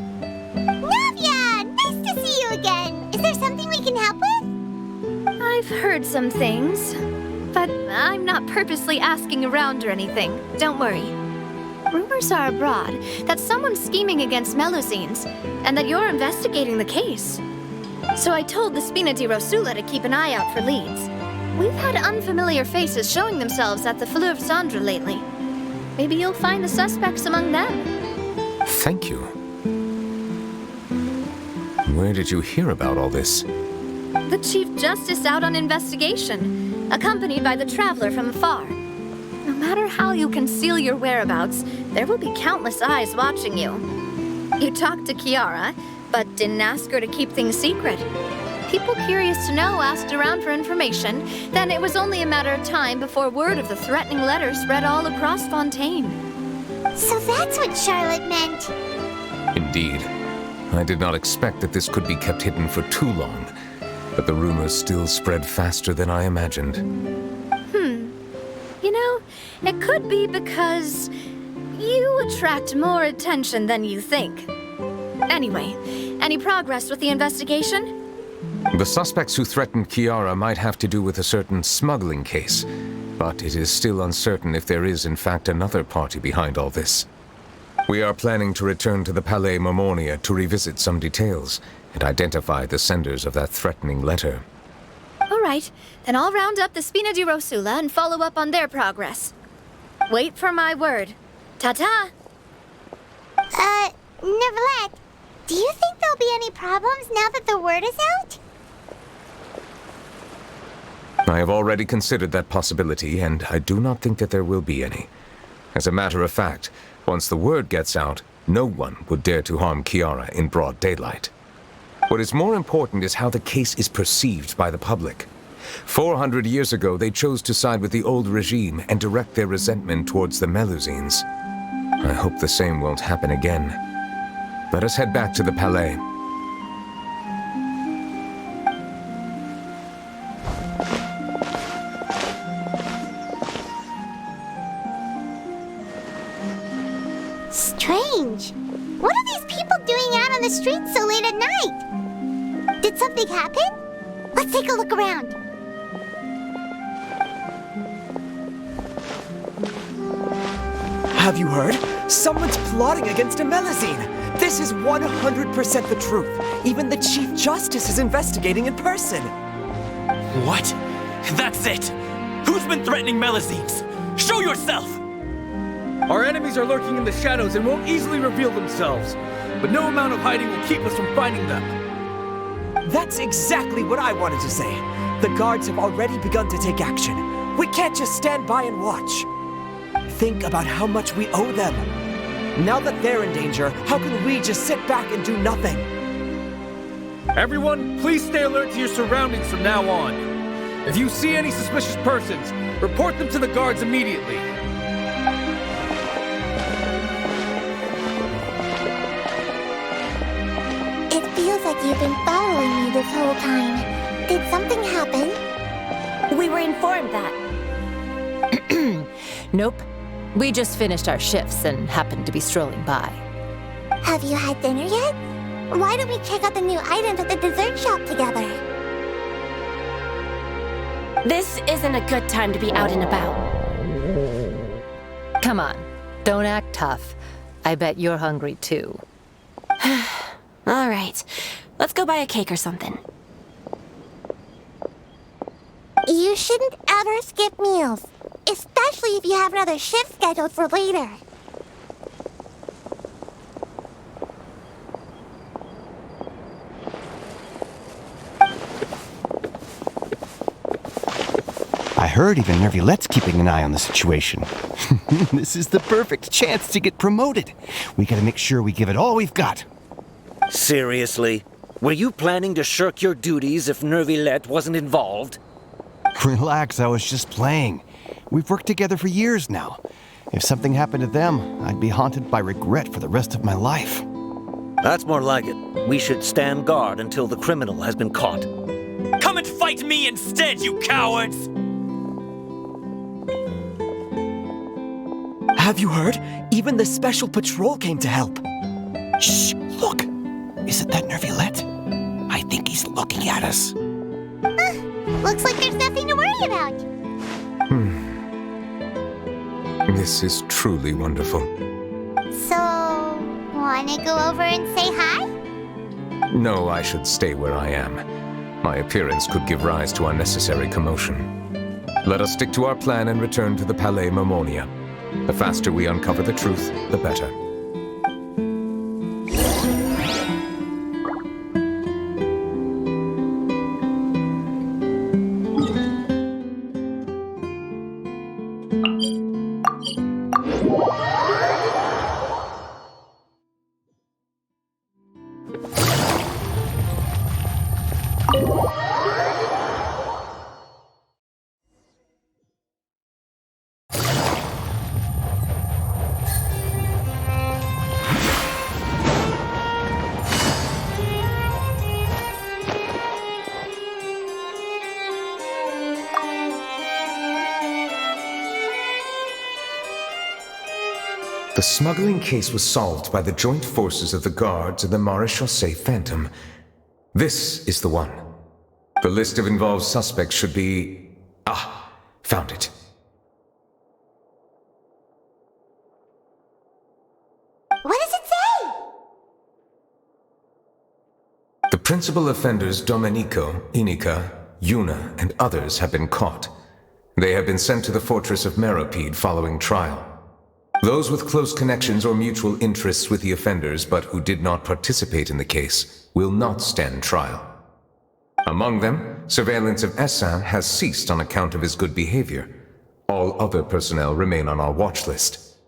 Navia! Nice to see you again! Is there something we can help with? I've heard some things, but I'm not purposely asking around or anything. Don't worry. Rumors are abroad that someone's scheming against Melusines, and that you're investigating the case. So I told the Spina di Rosula to keep an eye out for leads. We've had unfamiliar faces showing themselves at the Fleur of Sandra lately. Maybe you'll find the suspects among them. Thank you. Where did you hear about all this? The Chief Justice out on investigation, accompanied by the Traveler from afar. No matter how you conceal your whereabouts, there will be countless eyes watching you. You talked to Kiara, but didn't ask her to keep things secret. People curious to know asked around for information, then it was only a matter of time before word of the threatening letter spread all across Fontaine. So that's what Charlotte meant. Indeed. I did not expect that this could be kept hidden for too long, but the rumors still spread faster than I imagined. You know, it could be because you attract more attention than you think. Anyway, any progress with the investigation? The suspects who threatened Kiara might have to do with a certain smuggling case, but it is still uncertain if there is in fact another party behind all this. We are planning to return to the Palais Mermonia to revisit some details and identify the senders of that threatening letter. All right, then I'll round up the Spina di Rosula and follow up on their progress. Wait for my word. Ta-ta! Neuvillette, do you think there'll be any problems now that the word is out? I have already considered that possibility, and I do not think that there will be any. As a matter of fact, once the word gets out, no one would dare to harm Kiara in broad daylight. What is more important is how the case is perceived by the public. 400 years ago, they chose to side with the old regime and direct their resentment towards the Melusines. I hope the same won't happen again. Let us head back to the Palais. Strange. What are these people doing out on the streets so late at night? Did something happen? Let's take a look around. Have you heard? Someone's plotting against a Melusine. This is 100% the truth. Even the Chief Justice is investigating in person. What? That's it! Who's been threatening Melusines? Show yourself! Our enemies are lurking in the shadows and won't easily reveal themselves. But no amount of hiding will keep us from finding them. That's exactly what I wanted to say. The guards have already begun to take action. We can't just stand by and watch. Think about how much we owe them. Now that they're in danger, how can we just sit back and do nothing? Everyone, please stay alert to your surroundings from now on. If you see any suspicious persons, report them to the guards immediately. It feels like you've been following me this whole time. Did something happen? We were informed that. Nope. We just finished our shifts and happened to be strolling by. Have you had dinner yet? Why don't we check out the new items at the dessert shop together? This isn't a good time to be out and about. Come on, don't act tough. I bet you're hungry too. All right, let's go buy a cake or something. You shouldn't ever skip meals, especially if you have another shift scheduled for later. I heard even Neuvillette's keeping an eye on the situation. This is the perfect chance to get promoted. We gotta make sure we give it all we've got. Seriously? Were you planning to shirk your duties if Neuvillette wasn't involved? Relax, I was just playing. We've worked together for years now. If something happened to them, I'd be haunted by regret for the rest of my life. That's more like it. We should stand guard until the criminal has been caught. Come and fight me instead, you cowards! Have you heard? Even the special patrol came to help. Shh! Look! Is it that Neuvillette? I think he's looking at us. Looks like there's nothing to worry about. This is truly wonderful. So, wanna go over and say hi? No, I should stay where I am. My appearance could give rise to unnecessary commotion. Let us stick to our plan and return to the Palais Mermonia. The faster we uncover the truth, the better. The smuggling case was solved by the joint forces of the guards and the Maréchaussée Phantom. This is the one. The list of involved suspects should be... found it. What does it say? The principal offenders Domenico, Inica, Yuna, and others have been caught. They have been sent to the fortress of Meropide following trial. Those with close connections or mutual interests with the offenders but who did not participate in the case will not stand trial. Among them, surveillance of Essin has ceased on account of his good behavior. All other personnel remain on our watch list.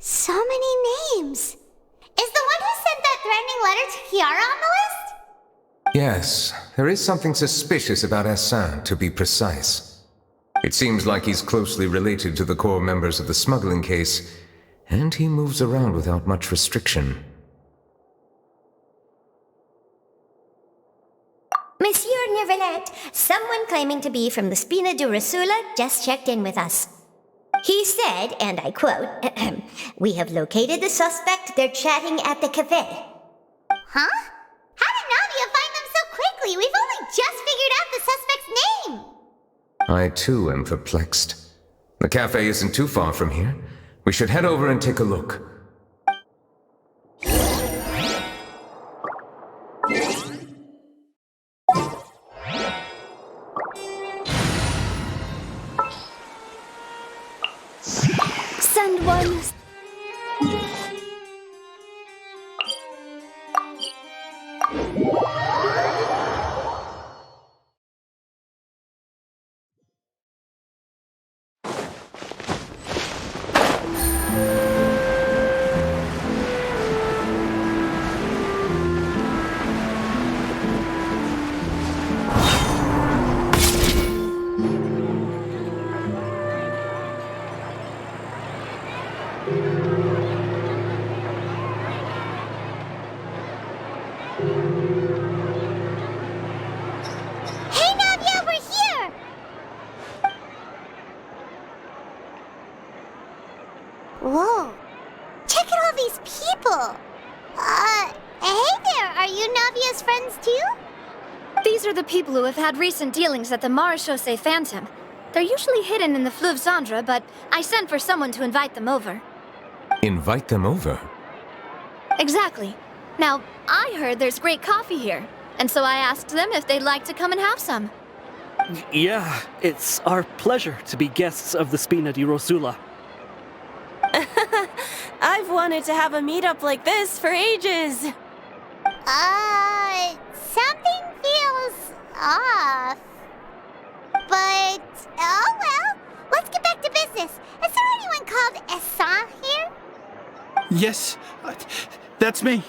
So many names. Is the one who sent that threatening letter to Kiara on the list? Yes, there is something suspicious about Essin, to be precise. It seems like he's closely related to the core members of the smuggling case, and he moves around without much restriction. Monsieur Neuvillette, someone claiming to be from the Spina Durasula just checked in with us. He said, and I quote, "We have located the suspect. They're chatting at the cafe." Huh? How did Navia find them so quickly? We've only just figured out the suspect's name. I too am perplexed. The cafe isn't too far from here. We should head over and take a look. Send one. Hey, Navia, we're here! Whoa. Check out all these people. Hey there, are you Navia's friends too? These are the people who have had recent dealings at the Maréchaussée Phantom. They're usually hidden in the Fleuve Cendre, but I sent for someone to invite them over. Invite them over? Exactly. Now, I heard there's great coffee here, and so I asked them if they'd like to come and have some. Yeah, it's our pleasure to be guests of the Spina di Rosula. I've wanted to have a meetup like this for ages. Something feels off. But, oh well, let's get back to business. Is there anyone called Essa here? Yes, that's me.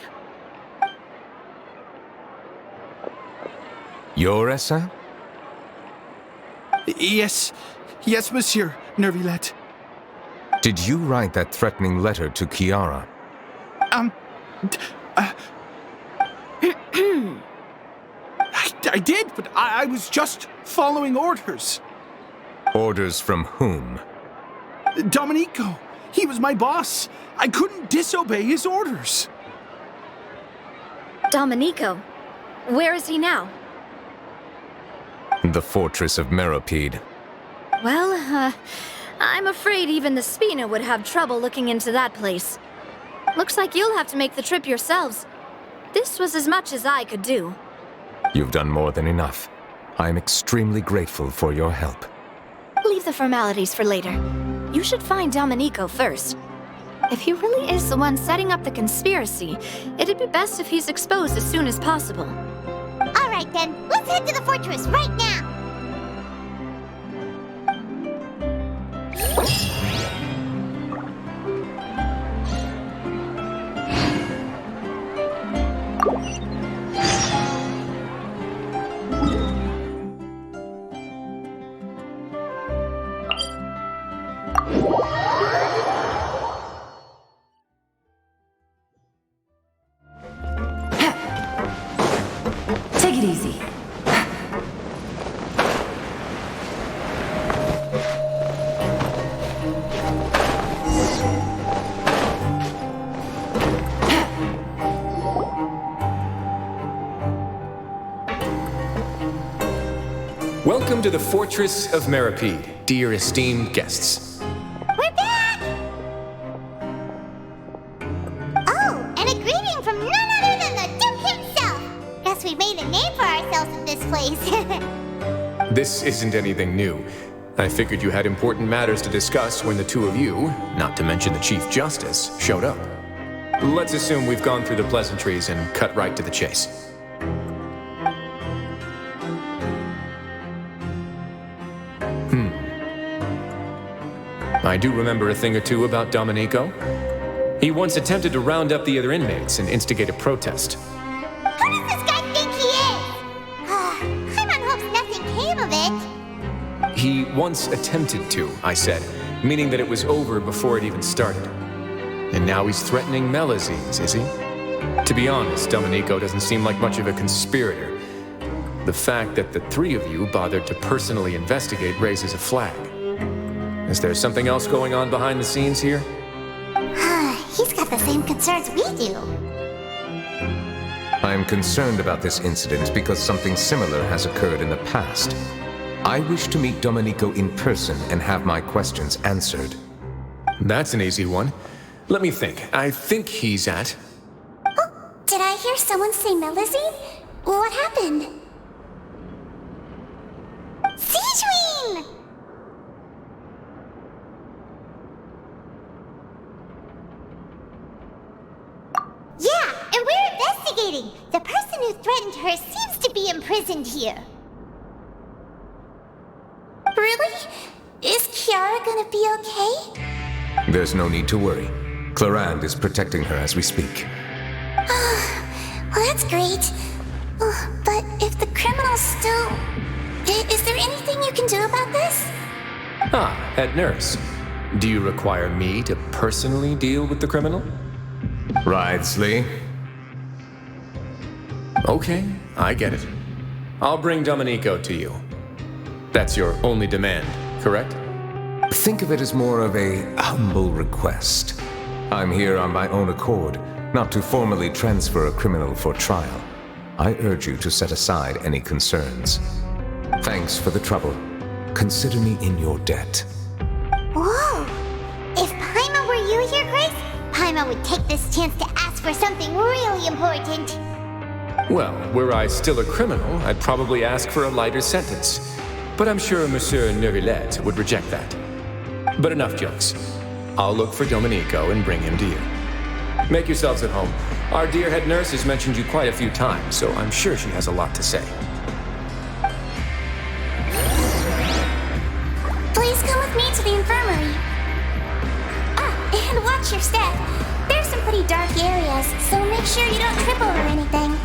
You're Essa? Yes, Monsieur Neuvillette. Did you write that threatening letter to Kiara? I did, but I was just following orders. Orders from whom? Domenico. He was my boss. I couldn't disobey his orders. Domenico? Where is he now? The fortress of Meropide. Well, I'm afraid even the Spina would have trouble looking into that place. Looks like you'll have to make the trip yourselves. This was as much as I could do. You've done more than enough. I am extremely grateful for your help. Leave the formalities for later. You should find Domenico first. If he really is the one setting up the conspiracy, it'd be best if he's exposed as soon as possible. All right then, let's head to the fortress right now. Take it easy. Welcome to the Fortress of Meropide, dear esteemed guests. We're back! Oh, and a greeting from none other than the Duke himself! Guess we made a name for ourselves in this place. This isn't anything new. I figured you had important matters to discuss when the two of you, not to mention the Chief Justice, showed up. Let's assume we've gone through the pleasantries and cut right to the chase. I do remember a thing or two about Domenico. He once attempted to round up the other inmates and instigate a protest. Who does this guy think he is? Paimon hopes nothing came of it. He once attempted to, I said, meaning that it was over before it even started. And now he's threatening Melazines, is he? To be honest, Domenico doesn't seem like much of a conspirator. The fact that the three of you bothered to personally investigate raises a flag. Is there something else going on behind the scenes here? He's got the same concerns we do. I am concerned about this incident because something similar has occurred in the past. I wish to meet Domenico in person and have my questions answered. That's an easy one. Let me think. I think he's at... Oh, did I hear someone say Melazine? What happened? Siegeween! Yeah, and we're investigating. The person who threatened her seems to be imprisoned here. Really? Is Kiara gonna be okay? There's no need to worry. Clarande is protecting her as we speak. Well, that's great. But if the criminal's still... Is there anything you can do about this? Head nurse. Do you require me to personally deal with the criminal? Wriothesley. Okay, I get it. I'll bring Domenico to you. That's your only demand, correct? Think of it as more of a humble request. I'm here on my own accord, not to formally transfer a criminal for trial. I urge you to set aside any concerns. Thanks for the trouble. Consider me in your debt. Whoa! If Paimon were you here, Grace, Paimon would take this chance to ask for something really important. Well, were I still a criminal, I'd probably ask for a lighter sentence. but I'm sure Monsieur Neuvillette would reject that. But enough jokes. I'll look for Domenico and bring him to you. Make yourselves at home. Our dear head nurse has mentioned you quite a few times, so I'm sure she has a lot to say. Please come with me to the infirmary. And watch your step. There's some pretty dark areas, so make sure you don't trip over anything.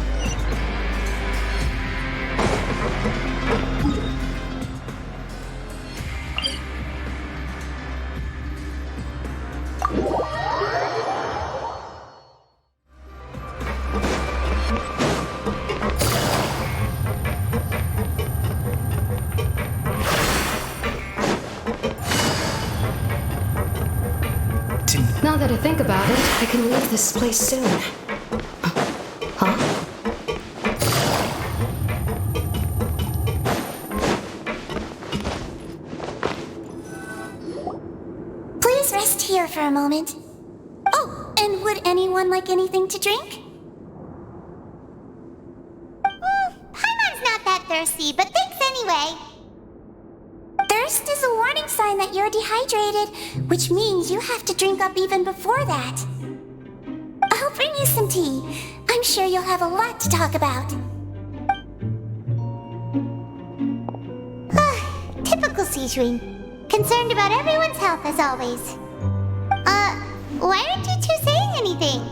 Now that I think about it, I can leave this place soon. Huh? Please rest here for a moment. Oh, and would anyone like anything to drink? Paimon's not that thirsty, but thanks anyway. Thirst is a warning sign that you're dehydrated, which means you have to drink up even before that. I'll bring you some tea. I'm sure you'll have a lot to talk about. Typical Citrine. Concerned about everyone's health as always. Why aren't you two saying anything?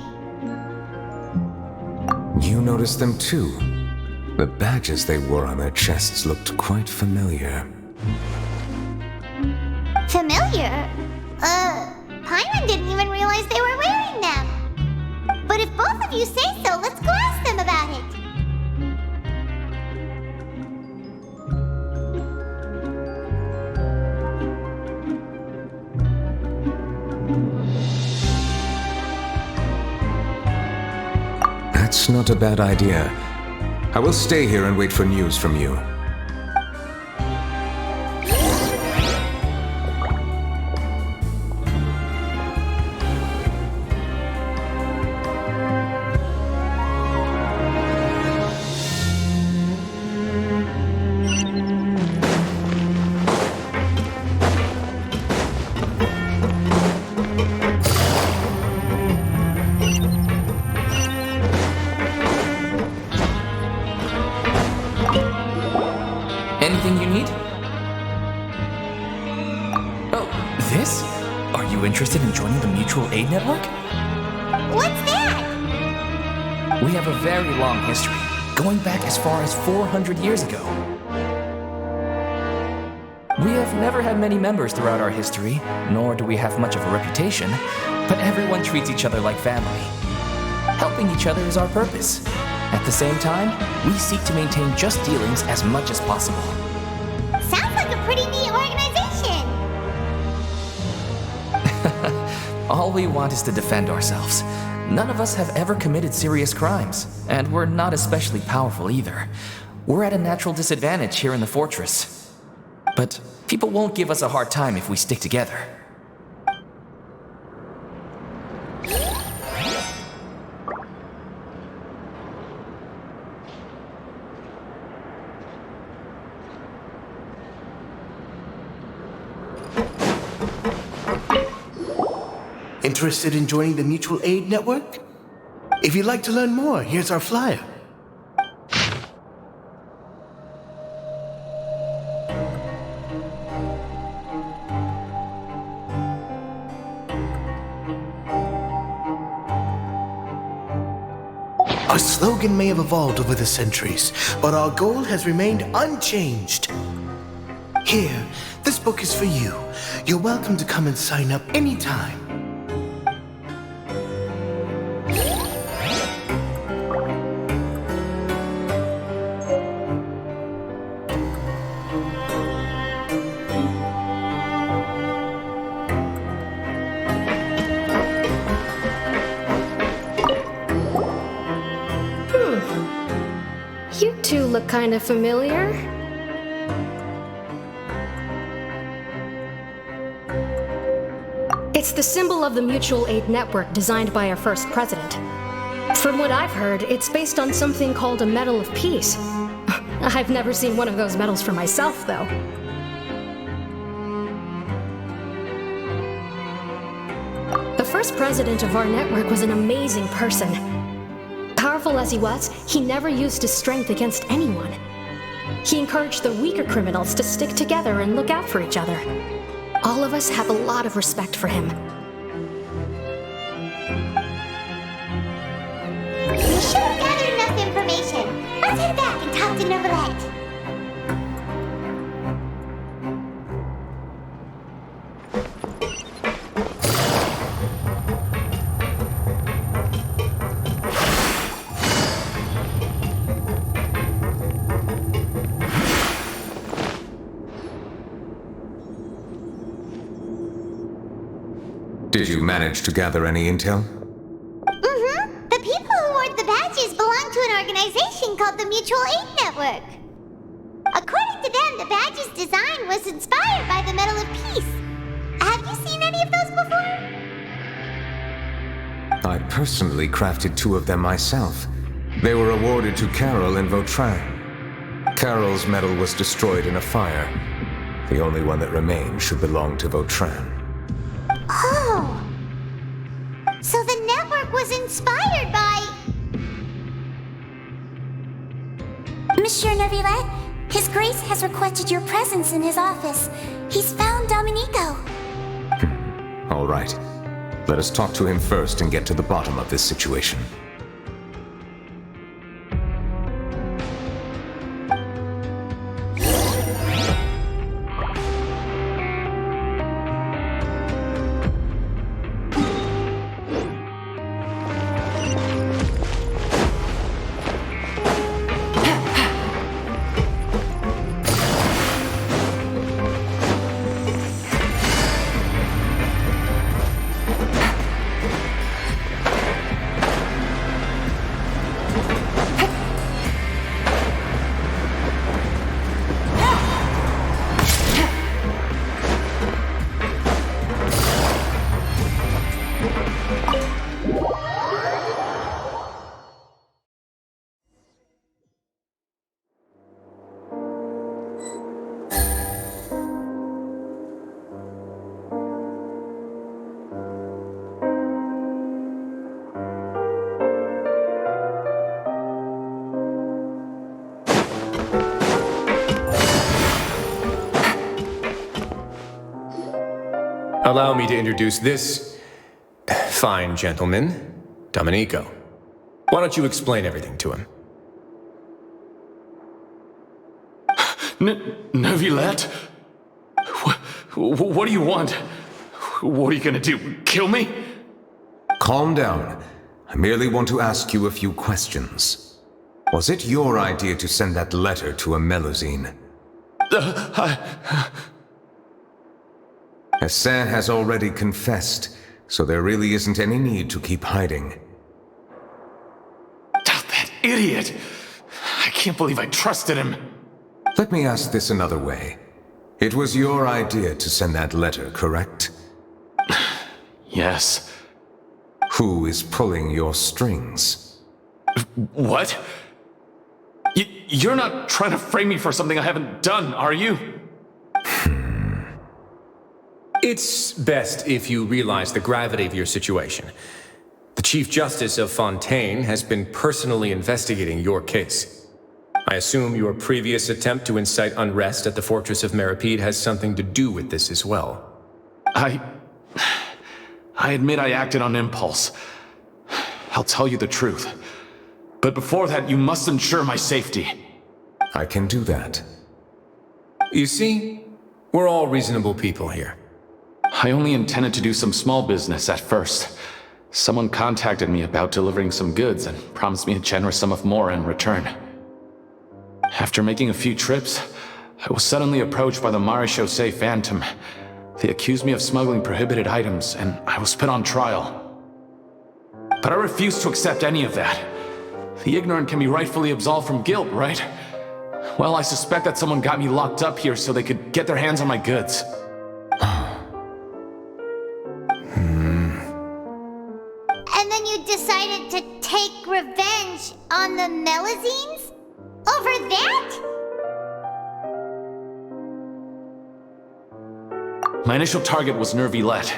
You noticed them too. The badges they wore on their chests looked quite familiar. Familiar? Paimon didn't even realize they were wearing them. But if both of you say so, let's go ask them about it. That's not a bad idea. I will stay here and wait for news from you. Anything you need? Oh, this? Are you interested in joining the Mutual Aid Network? What's that? We have a very long history, going back as far as 400 years ago. We have never had many members throughout our history, nor do we have much of a reputation, but everyone treats each other like family. Helping each other is our purpose. At the same time, we seek to maintain just dealings as much as possible. Sounds like a pretty neat organization. All we want is to defend ourselves. None of us have ever committed serious crimes, and we're not especially powerful either. We're at a natural disadvantage here in the fortress. But people won't give us a hard time if we stick together. Interested in joining the Mutual Aid Network? If you'd like to learn more, here's our flyer. Our slogan may have evolved over the centuries, but our goal has remained unchanged. Here, this book is for you. You're welcome to come and sign up anytime. You two look kind of familiar. It's the symbol of the Mutual Aid Network designed by our first president. From what I've heard, it's based on something called a Medal of Peace. I've never seen one of those medals for myself, though. The first president of our network was an amazing person. Powerful as he was, he never used his strength against anyone. He encouraged the weaker criminals to stick together and look out for each other. All of us have a lot of respect for him. We should have gathered enough information. Let's head back and talk to Neuvillette. Did you manage to gather any intel? Mm-hmm. The people who wore the badges belong to an organization called the Mutual Aid Network. According to them, the badge's design was inspired by the Medal of Peace. Have you seen any of those before? I personally crafted 2 of them myself. They were awarded to Carol and Vautrin. Carol's medal was destroyed in a fire. The only one that remained should belong to Vautrin. Oh! So the network was inspired by... Monsieur Neuvillette, His Grace has requested your presence in his office. He's found Domenico. All right. Let us talk to him first and get to the bottom of this situation. Allow me to introduce this fine gentleman, Domenico. Why don't you explain everything to him? Neuvillette? What do you want? What are you gonna do? Kill me? Calm down. I merely want to ask you a few questions. Was it your idea to send that letter to a Melusine? Hassan has already confessed, so there really isn't any need to keep hiding. That idiot! I can't believe I trusted him. Let me ask this another way. It was your idea to send that letter, correct? Yes. Who is pulling your strings? What? You're not trying to frame me for something I haven't done, are you? It's best if you realize the gravity of your situation. The Chief Justice of Fontaine has been personally investigating your case. I assume your previous attempt to incite unrest at the Fortress of Meripede has something to do with this as well. I admit I acted on impulse. I'll tell you the truth. But before that, you must ensure my safety. I can do that. You see, we're all reasonable people here. I only intended to do some small business at first. Someone contacted me about delivering some goods and promised me a generous sum of more in return. After making a few trips, I was suddenly approached by the Marechaussee Phantom. They accused me of smuggling prohibited items, and I was put on trial. But I refused to accept any of that. The ignorant can be rightfully absolved from guilt, right? Well, I suspect that someone got me locked up here so they could get their hands on my goods. And then you decided to take revenge on the Melusines? Over that? My initial target was Neuvillette.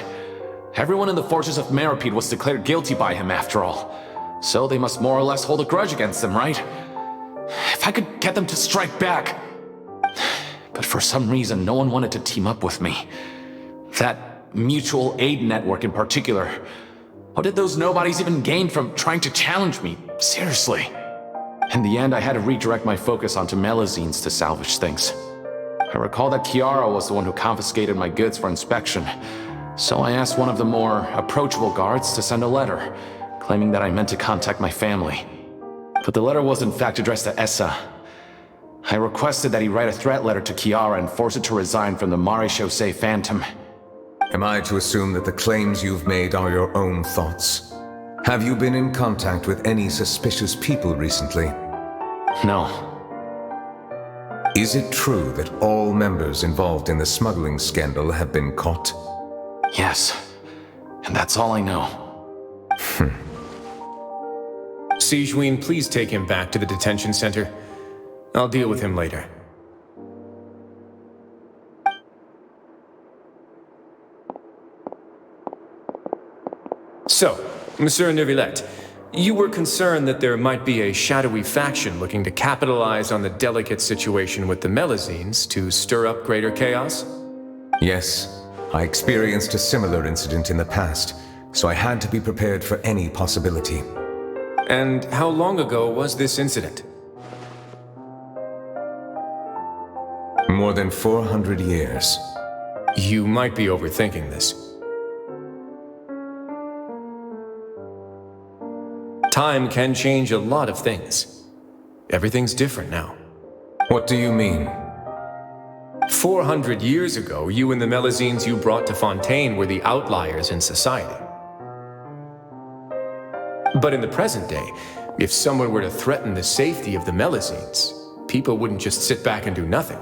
Everyone in the forces of Meropide was declared guilty by him after all. So they must more or less hold a grudge against him, right? If I could get them to strike back. But for some reason, no one wanted to team up with me. That mutual aid network in particular. What did those nobodies even gain from trying to challenge me? Seriously. In the end, I had to redirect my focus onto Melazines to salvage things. I recall that Kiara was the one who confiscated my goods for inspection, so I asked one of the more approachable guards to send a letter, claiming that I meant to contact my family. But the letter was in fact addressed to Essa. I requested that he write a threat letter to Kiara and force her to resign from the Maréchaussée Phantom. Am I to assume that the claims you've made are your own thoughts? Have you been in contact with any suspicious people recently? No. Is it true that all members involved in the smuggling scandal have been caught? Yes. And that's all I know. Sigewinne, please take him back to the detention center. I'll deal with him later. So, Monsieur Neuvillette, you were concerned that there might be a shadowy faction looking to capitalize on the delicate situation with the Melazines to stir up greater chaos? Yes, I experienced a similar incident in the past, so I had to be prepared for any possibility. And how long ago was this incident? More than 400 years. You might be overthinking this. Time can change a lot of things. Everything's different now. What do you mean? 400 years ago, you and the Melazines you brought to Fontaine were the outliers in society. But in the present day, if someone were to threaten the safety of the Melazines, people wouldn't just sit back and do nothing.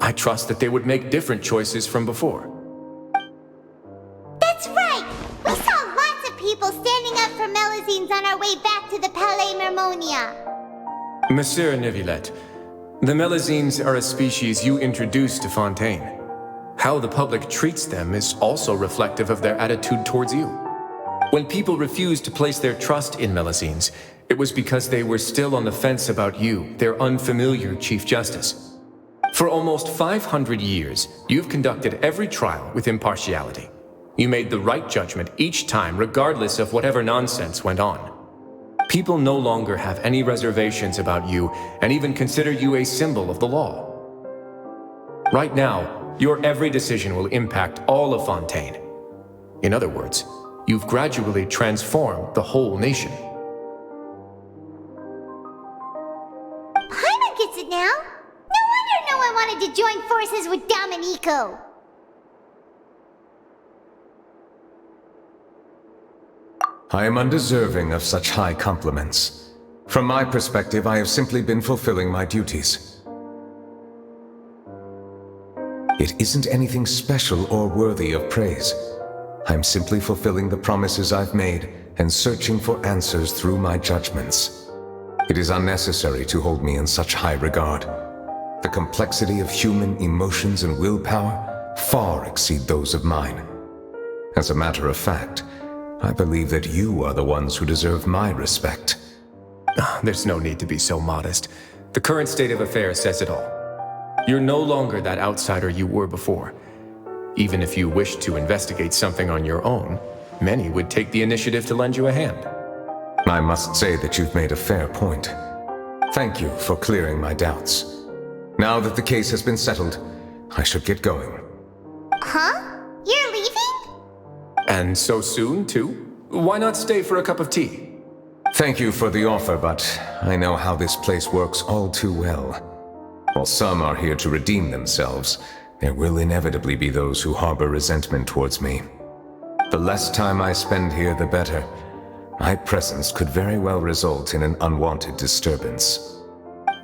I trust that they would make different choices from before. That's right! We saw lots of people standing up for Melazines on our way back to the Palais Mermonia. Monsieur Neuvillette, the Melazines are a species you introduced to Fontaine. How the public treats them is also reflective of their attitude towards you. When people refused to place their trust in Melazines, it was because they were still on the fence about you, their unfamiliar Chief Justice. For almost 500 years, you've conducted every trial with impartiality. You made the right judgment each time, regardless of whatever nonsense went on. People no longer have any reservations about you and even consider you a symbol of the law. Right now, your every decision will impact all of Fontaine. In other words, you've gradually transformed the whole nation. Paimon gets it now. No wonder no one wanted to join forces with Domenico. I am undeserving of such high compliments. From my perspective, I have simply been fulfilling my duties. It isn't anything special or worthy of praise. I'm simply fulfilling the promises I've made and searching for answers through my judgments. It is unnecessary to hold me in such high regard. The complexity of human emotions and willpower far exceed those of mine. As a matter of fact, I believe that you are the ones who deserve my respect. There's no need to be so modest. The current state of affairs says it all. You're no longer that outsider you were before. Even if you wished to investigate something on your own, many would take the initiative to lend you a hand. I must say that you've made a fair point. Thank you for clearing my doubts. Now that the case has been settled, I should get going. Huh? You're leaving? And so soon, too? Why not stay for a cup of tea? Thank you for the offer, but I know how this place works all too well. While some are here to redeem themselves, there will inevitably be those who harbor resentment towards me. The less time I spend here, the better. My presence could very well result in an unwanted disturbance.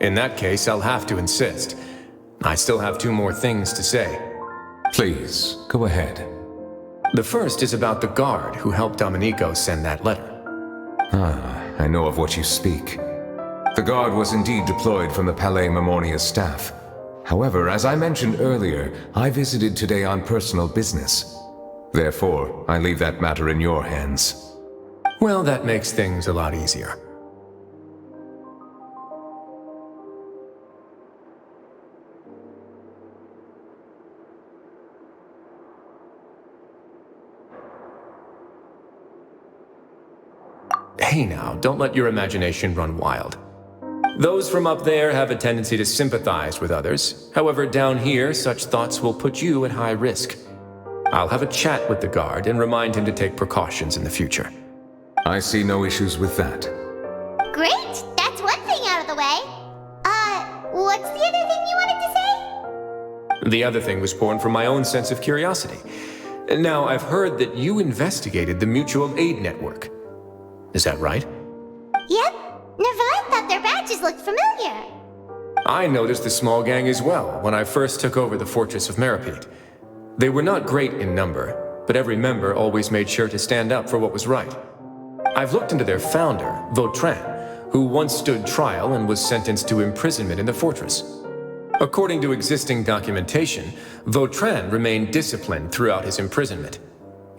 In that case, I'll have to insist. I still have 2 more things to say. Please, go ahead. The first is about the guard who helped Domenico send that letter. I know of what you speak. The guard was indeed deployed from the Palais Mermonia's staff. However, as I mentioned earlier, I visited today on personal business. Therefore, I leave that matter in your hands. Well, that makes things a lot easier. Hey now, don't let your imagination run wild. Those from up there have a tendency to sympathize with others. However, down here, such thoughts will put you at high risk. I'll have a chat with the guard and remind him to take precautions in the future. I see no issues with that. Great! That's one thing out of the way. What's the other thing you wanted to say? The other thing was born from my own sense of curiosity. Now, I've heard that you investigated the mutual aid network. Is that right? Yep. Neuvillette thought their badges looked familiar. I noticed the small gang as well when I first took over the Fortress of Meripede. They were not great in number, but every member always made sure to stand up for what was right. I've looked into their founder, Vautrin, who once stood trial and was sentenced to imprisonment in the fortress. According to existing documentation, Vautrin remained disciplined throughout his imprisonment.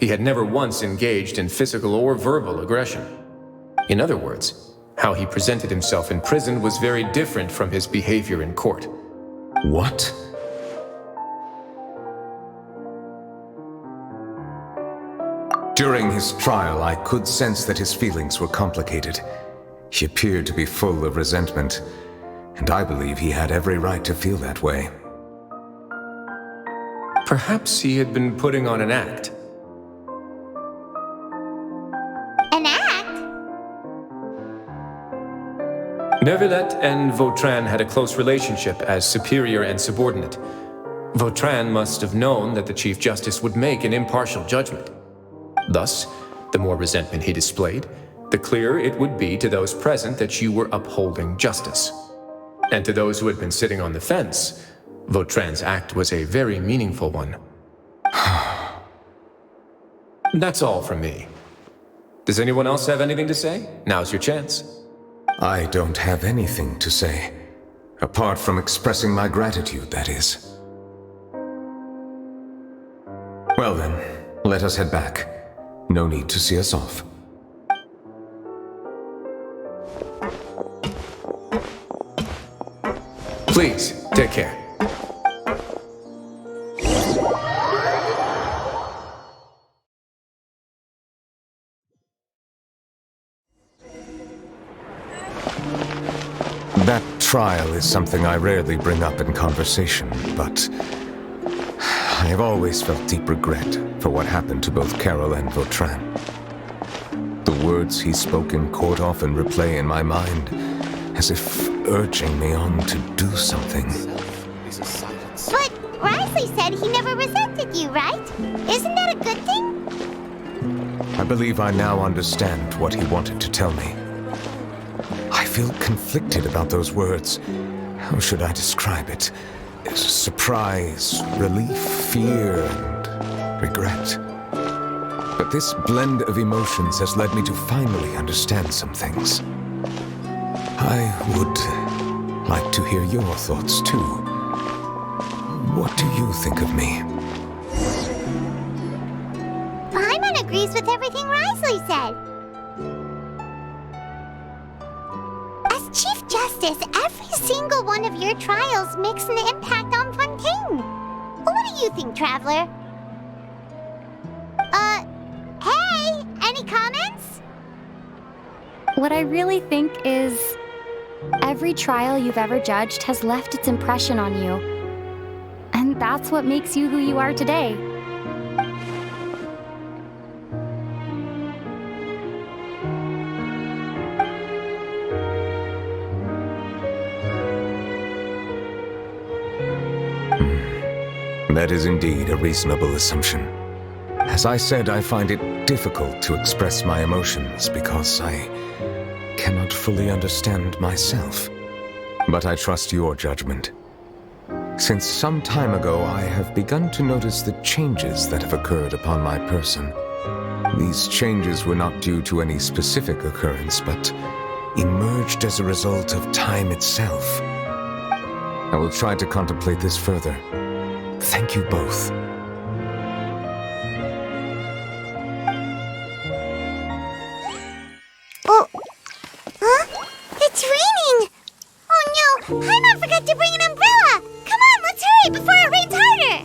He had never once engaged in physical or verbal aggression. In other words, how he presented himself in prison was very different from his behavior in court. What? During his trial, I could sense that his feelings were complicated. He appeared to be full of resentment, and I believe he had every right to feel that way. Perhaps he had been putting on an act. An act? Neuvillette and Vautrin had a close relationship as superior and subordinate. Vautrin must have known that the Chief Justice would make an impartial judgment. Thus, the more resentment he displayed, the clearer it would be to those present that you were upholding justice. And to those who had been sitting on the fence, Vautrin's act was a very meaningful one. That's all from me. Does anyone else have anything to say? Now's your chance. I don't have anything to say. Apart from expressing my gratitude, that is. Well then, let us head back. No need to see us off. Please, take care. That trial is something I rarely bring up in conversation, but I have always felt deep regret for what happened to both Carol and Vautrin. The words he spoke in court often replay in my mind, as if urging me on to do something. But Risley said he never resented you, right? Isn't that a good thing? I believe I now understand what he wanted to tell me. I feel conflicted about those words. How should I describe it? Surprise, relief, fear, and regret. But this blend of emotions has led me to finally understand some things. I would like to hear your thoughts too. What do you think of me? Paimon agrees with everything Risley said. As Chief Justice, every single one of your trials makes an impact on Fontaine. What do you think, Traveler? Hey, any comments? What I really think is, every trial you've ever judged has left its impression on you. And that's what makes you who you are today. That is indeed a reasonable assumption. As I said, I find it difficult to express my emotions because I cannot fully understand myself. But I trust your judgment. Since some time ago, I have begun to notice the changes that have occurred upon my person. These changes were not due to any specific occurrence, but emerged as a result of time itself. I will try to contemplate this further. Thank you both. Oh, huh? It's raining! Oh no, Paimon forgot to bring an umbrella! Come on, let's hurry before it rains harder!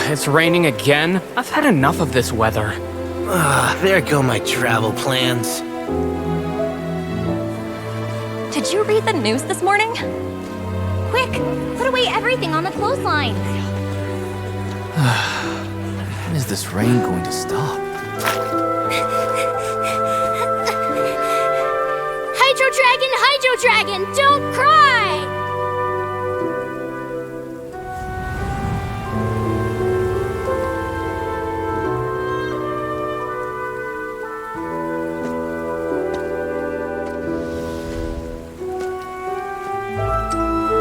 It's raining again? I've had enough of this weather. There go my travel plans. Did you read the news this morning? Quick, put away everything on the clothesline. When is this rain going to stop? Hydro Dragon, don't cry!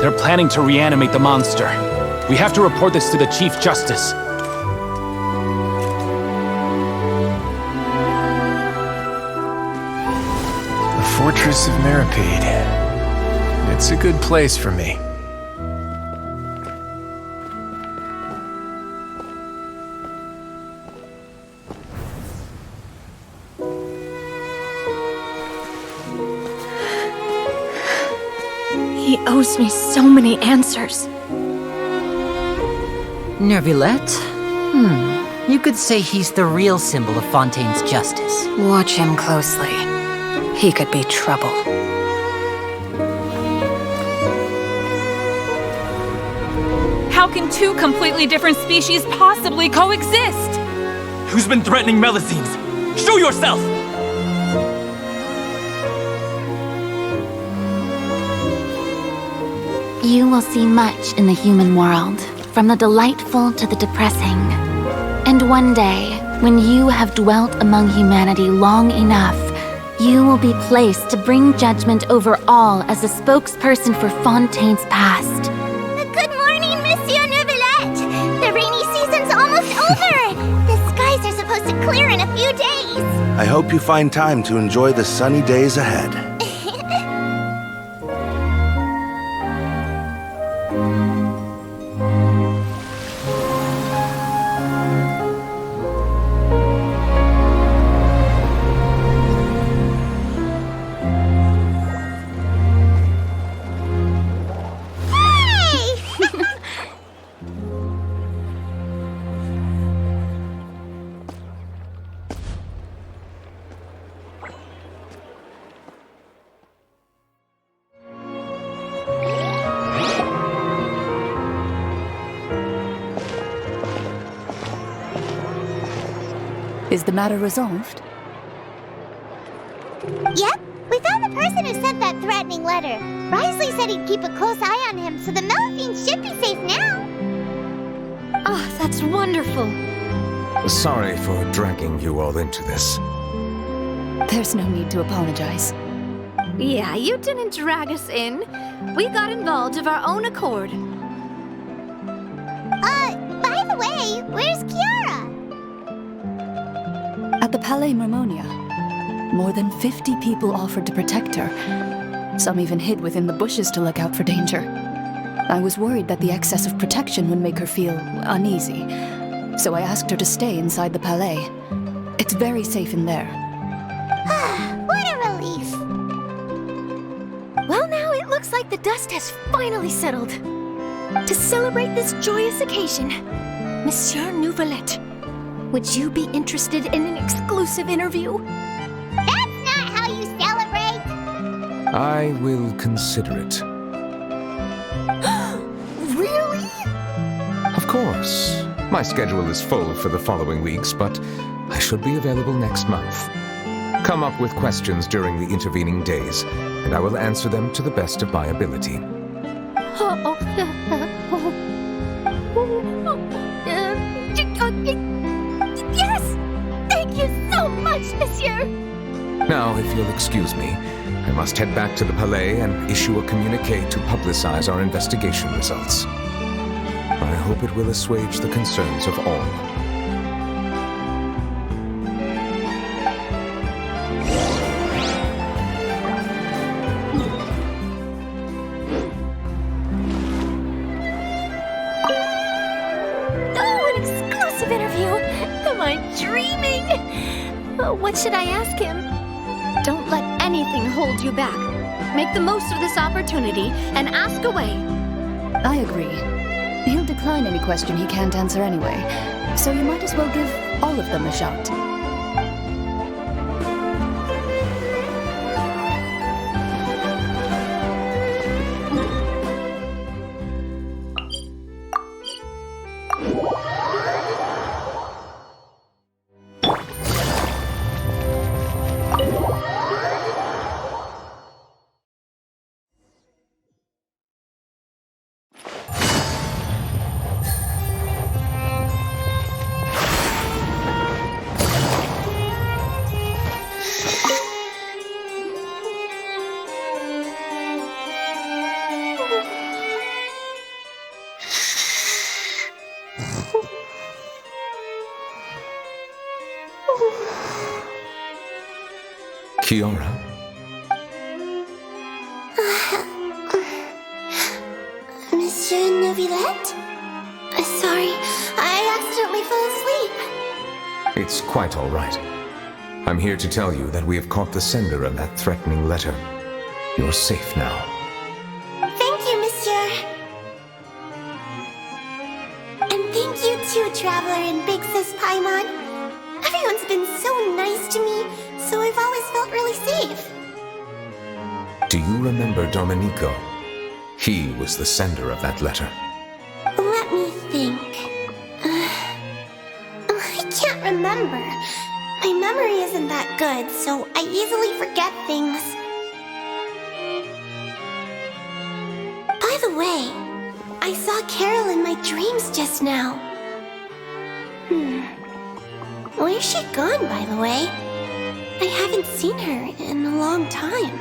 They're planning to reanimate the monster. We have to report this to the Chief Justice. The Fortress of Meripede. It's a good place for me. He owes me so many answers. Neuvillette? You could say he's the real symbol of Fontaine's justice. Watch him closely. He could be trouble. How can two completely different species possibly coexist? Who's been threatening Melusines? Show yourself! You will see much in the human world, from the delightful to the depressing. And one day, when you have dwelt among humanity long enough, you will be placed to bring judgment over all as a spokesperson for Fontaine's past. Good morning, Monsieur Neuvillette! The rainy season's almost over! The skies are supposed to clear in a few days! I hope you find time to enjoy the sunny days ahead. Is the matter resolved? Yep, we found the person who sent that threatening letter. Risley said he'd keep a close eye on him, so the Melusines should be safe now. Oh, that's wonderful. Sorry for dragging you all into this. There's no need to apologize. Yeah, you didn't drag us in. We got involved of our own accord. By the way, where's Kiara? At the Palais Mermonia, more than 50 people offered to protect her. Some even hid within the bushes to look out for danger. I was worried that the excess of protection would make her feel uneasy, so I asked her to stay inside the Palais. It's very safe in there. What a relief! Well, now it looks like the dust has finally settled. To celebrate this joyous occasion, Monsieur Neuvillette, would you be interested in an exclusive interview? That's not how you celebrate! I will consider it. Really? Of course. My schedule is full for the following weeks, but I should be available next month. Come up with questions during the intervening days, and I will answer them to the best of my ability. Yes! Thank you so much, Monsieur! Now, if you'll excuse me, I must head back to the Palais and issue a communique to publicize our investigation results. I hope it will assuage the concerns of all. Oh, an exclusive interview! Am I dreaming? What should I ask him? Don't let anything hold you back. Make the most of this opportunity and ask away. I agree. He'll decline any question he can't answer anyway, so you might as well give all of them a shot. Kiara? Monsieur Neuvillette? Sorry, I accidentally fell asleep. It's quite all right. I'm here to tell you that we have caught the sender of that threatening letter. You're safe now. Thank you, monsieur. And thank you too, Traveler and Big Sis Paimon. Everyone's been so nice to me, so I've always felt really safe. Do you remember Domenico? He was the sender of that letter. Let me think. I can't remember. My memory isn't that good, so I easily forget things. By the way, I saw Carol in my dreams just now. Where's she gone, by the way? I haven't seen her in a long time.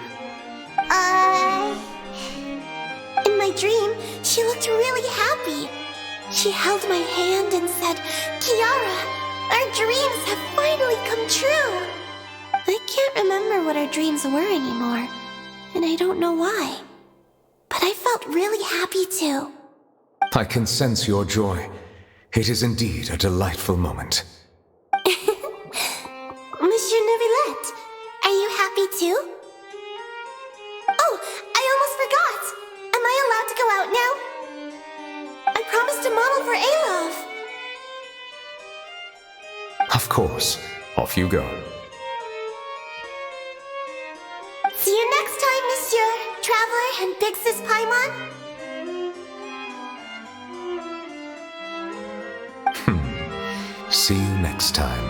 In my dream, she looked really happy. She held my hand and said, "Kiara, our dreams have finally come true." I can't remember what our dreams were anymore, and I don't know why. But I felt really happy too. I can sense your joy. It is indeed a delightful moment. Monsieur Neuvillette, are you happy too? Oh, I almost forgot. Am I allowed to go out now? I promised to model for Alov. Of course. Off you go. See you next time, Monsieur, Traveler, and Big Sis Paimon. See you next time.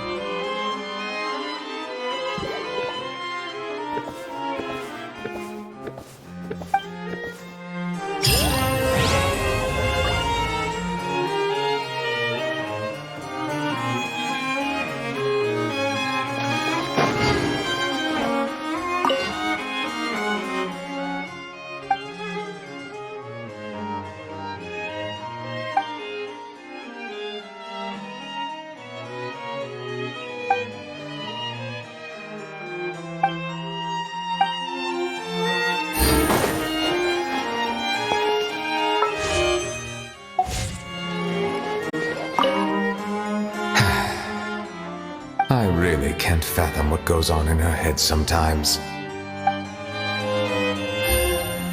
I really can't fathom what goes on in her head sometimes.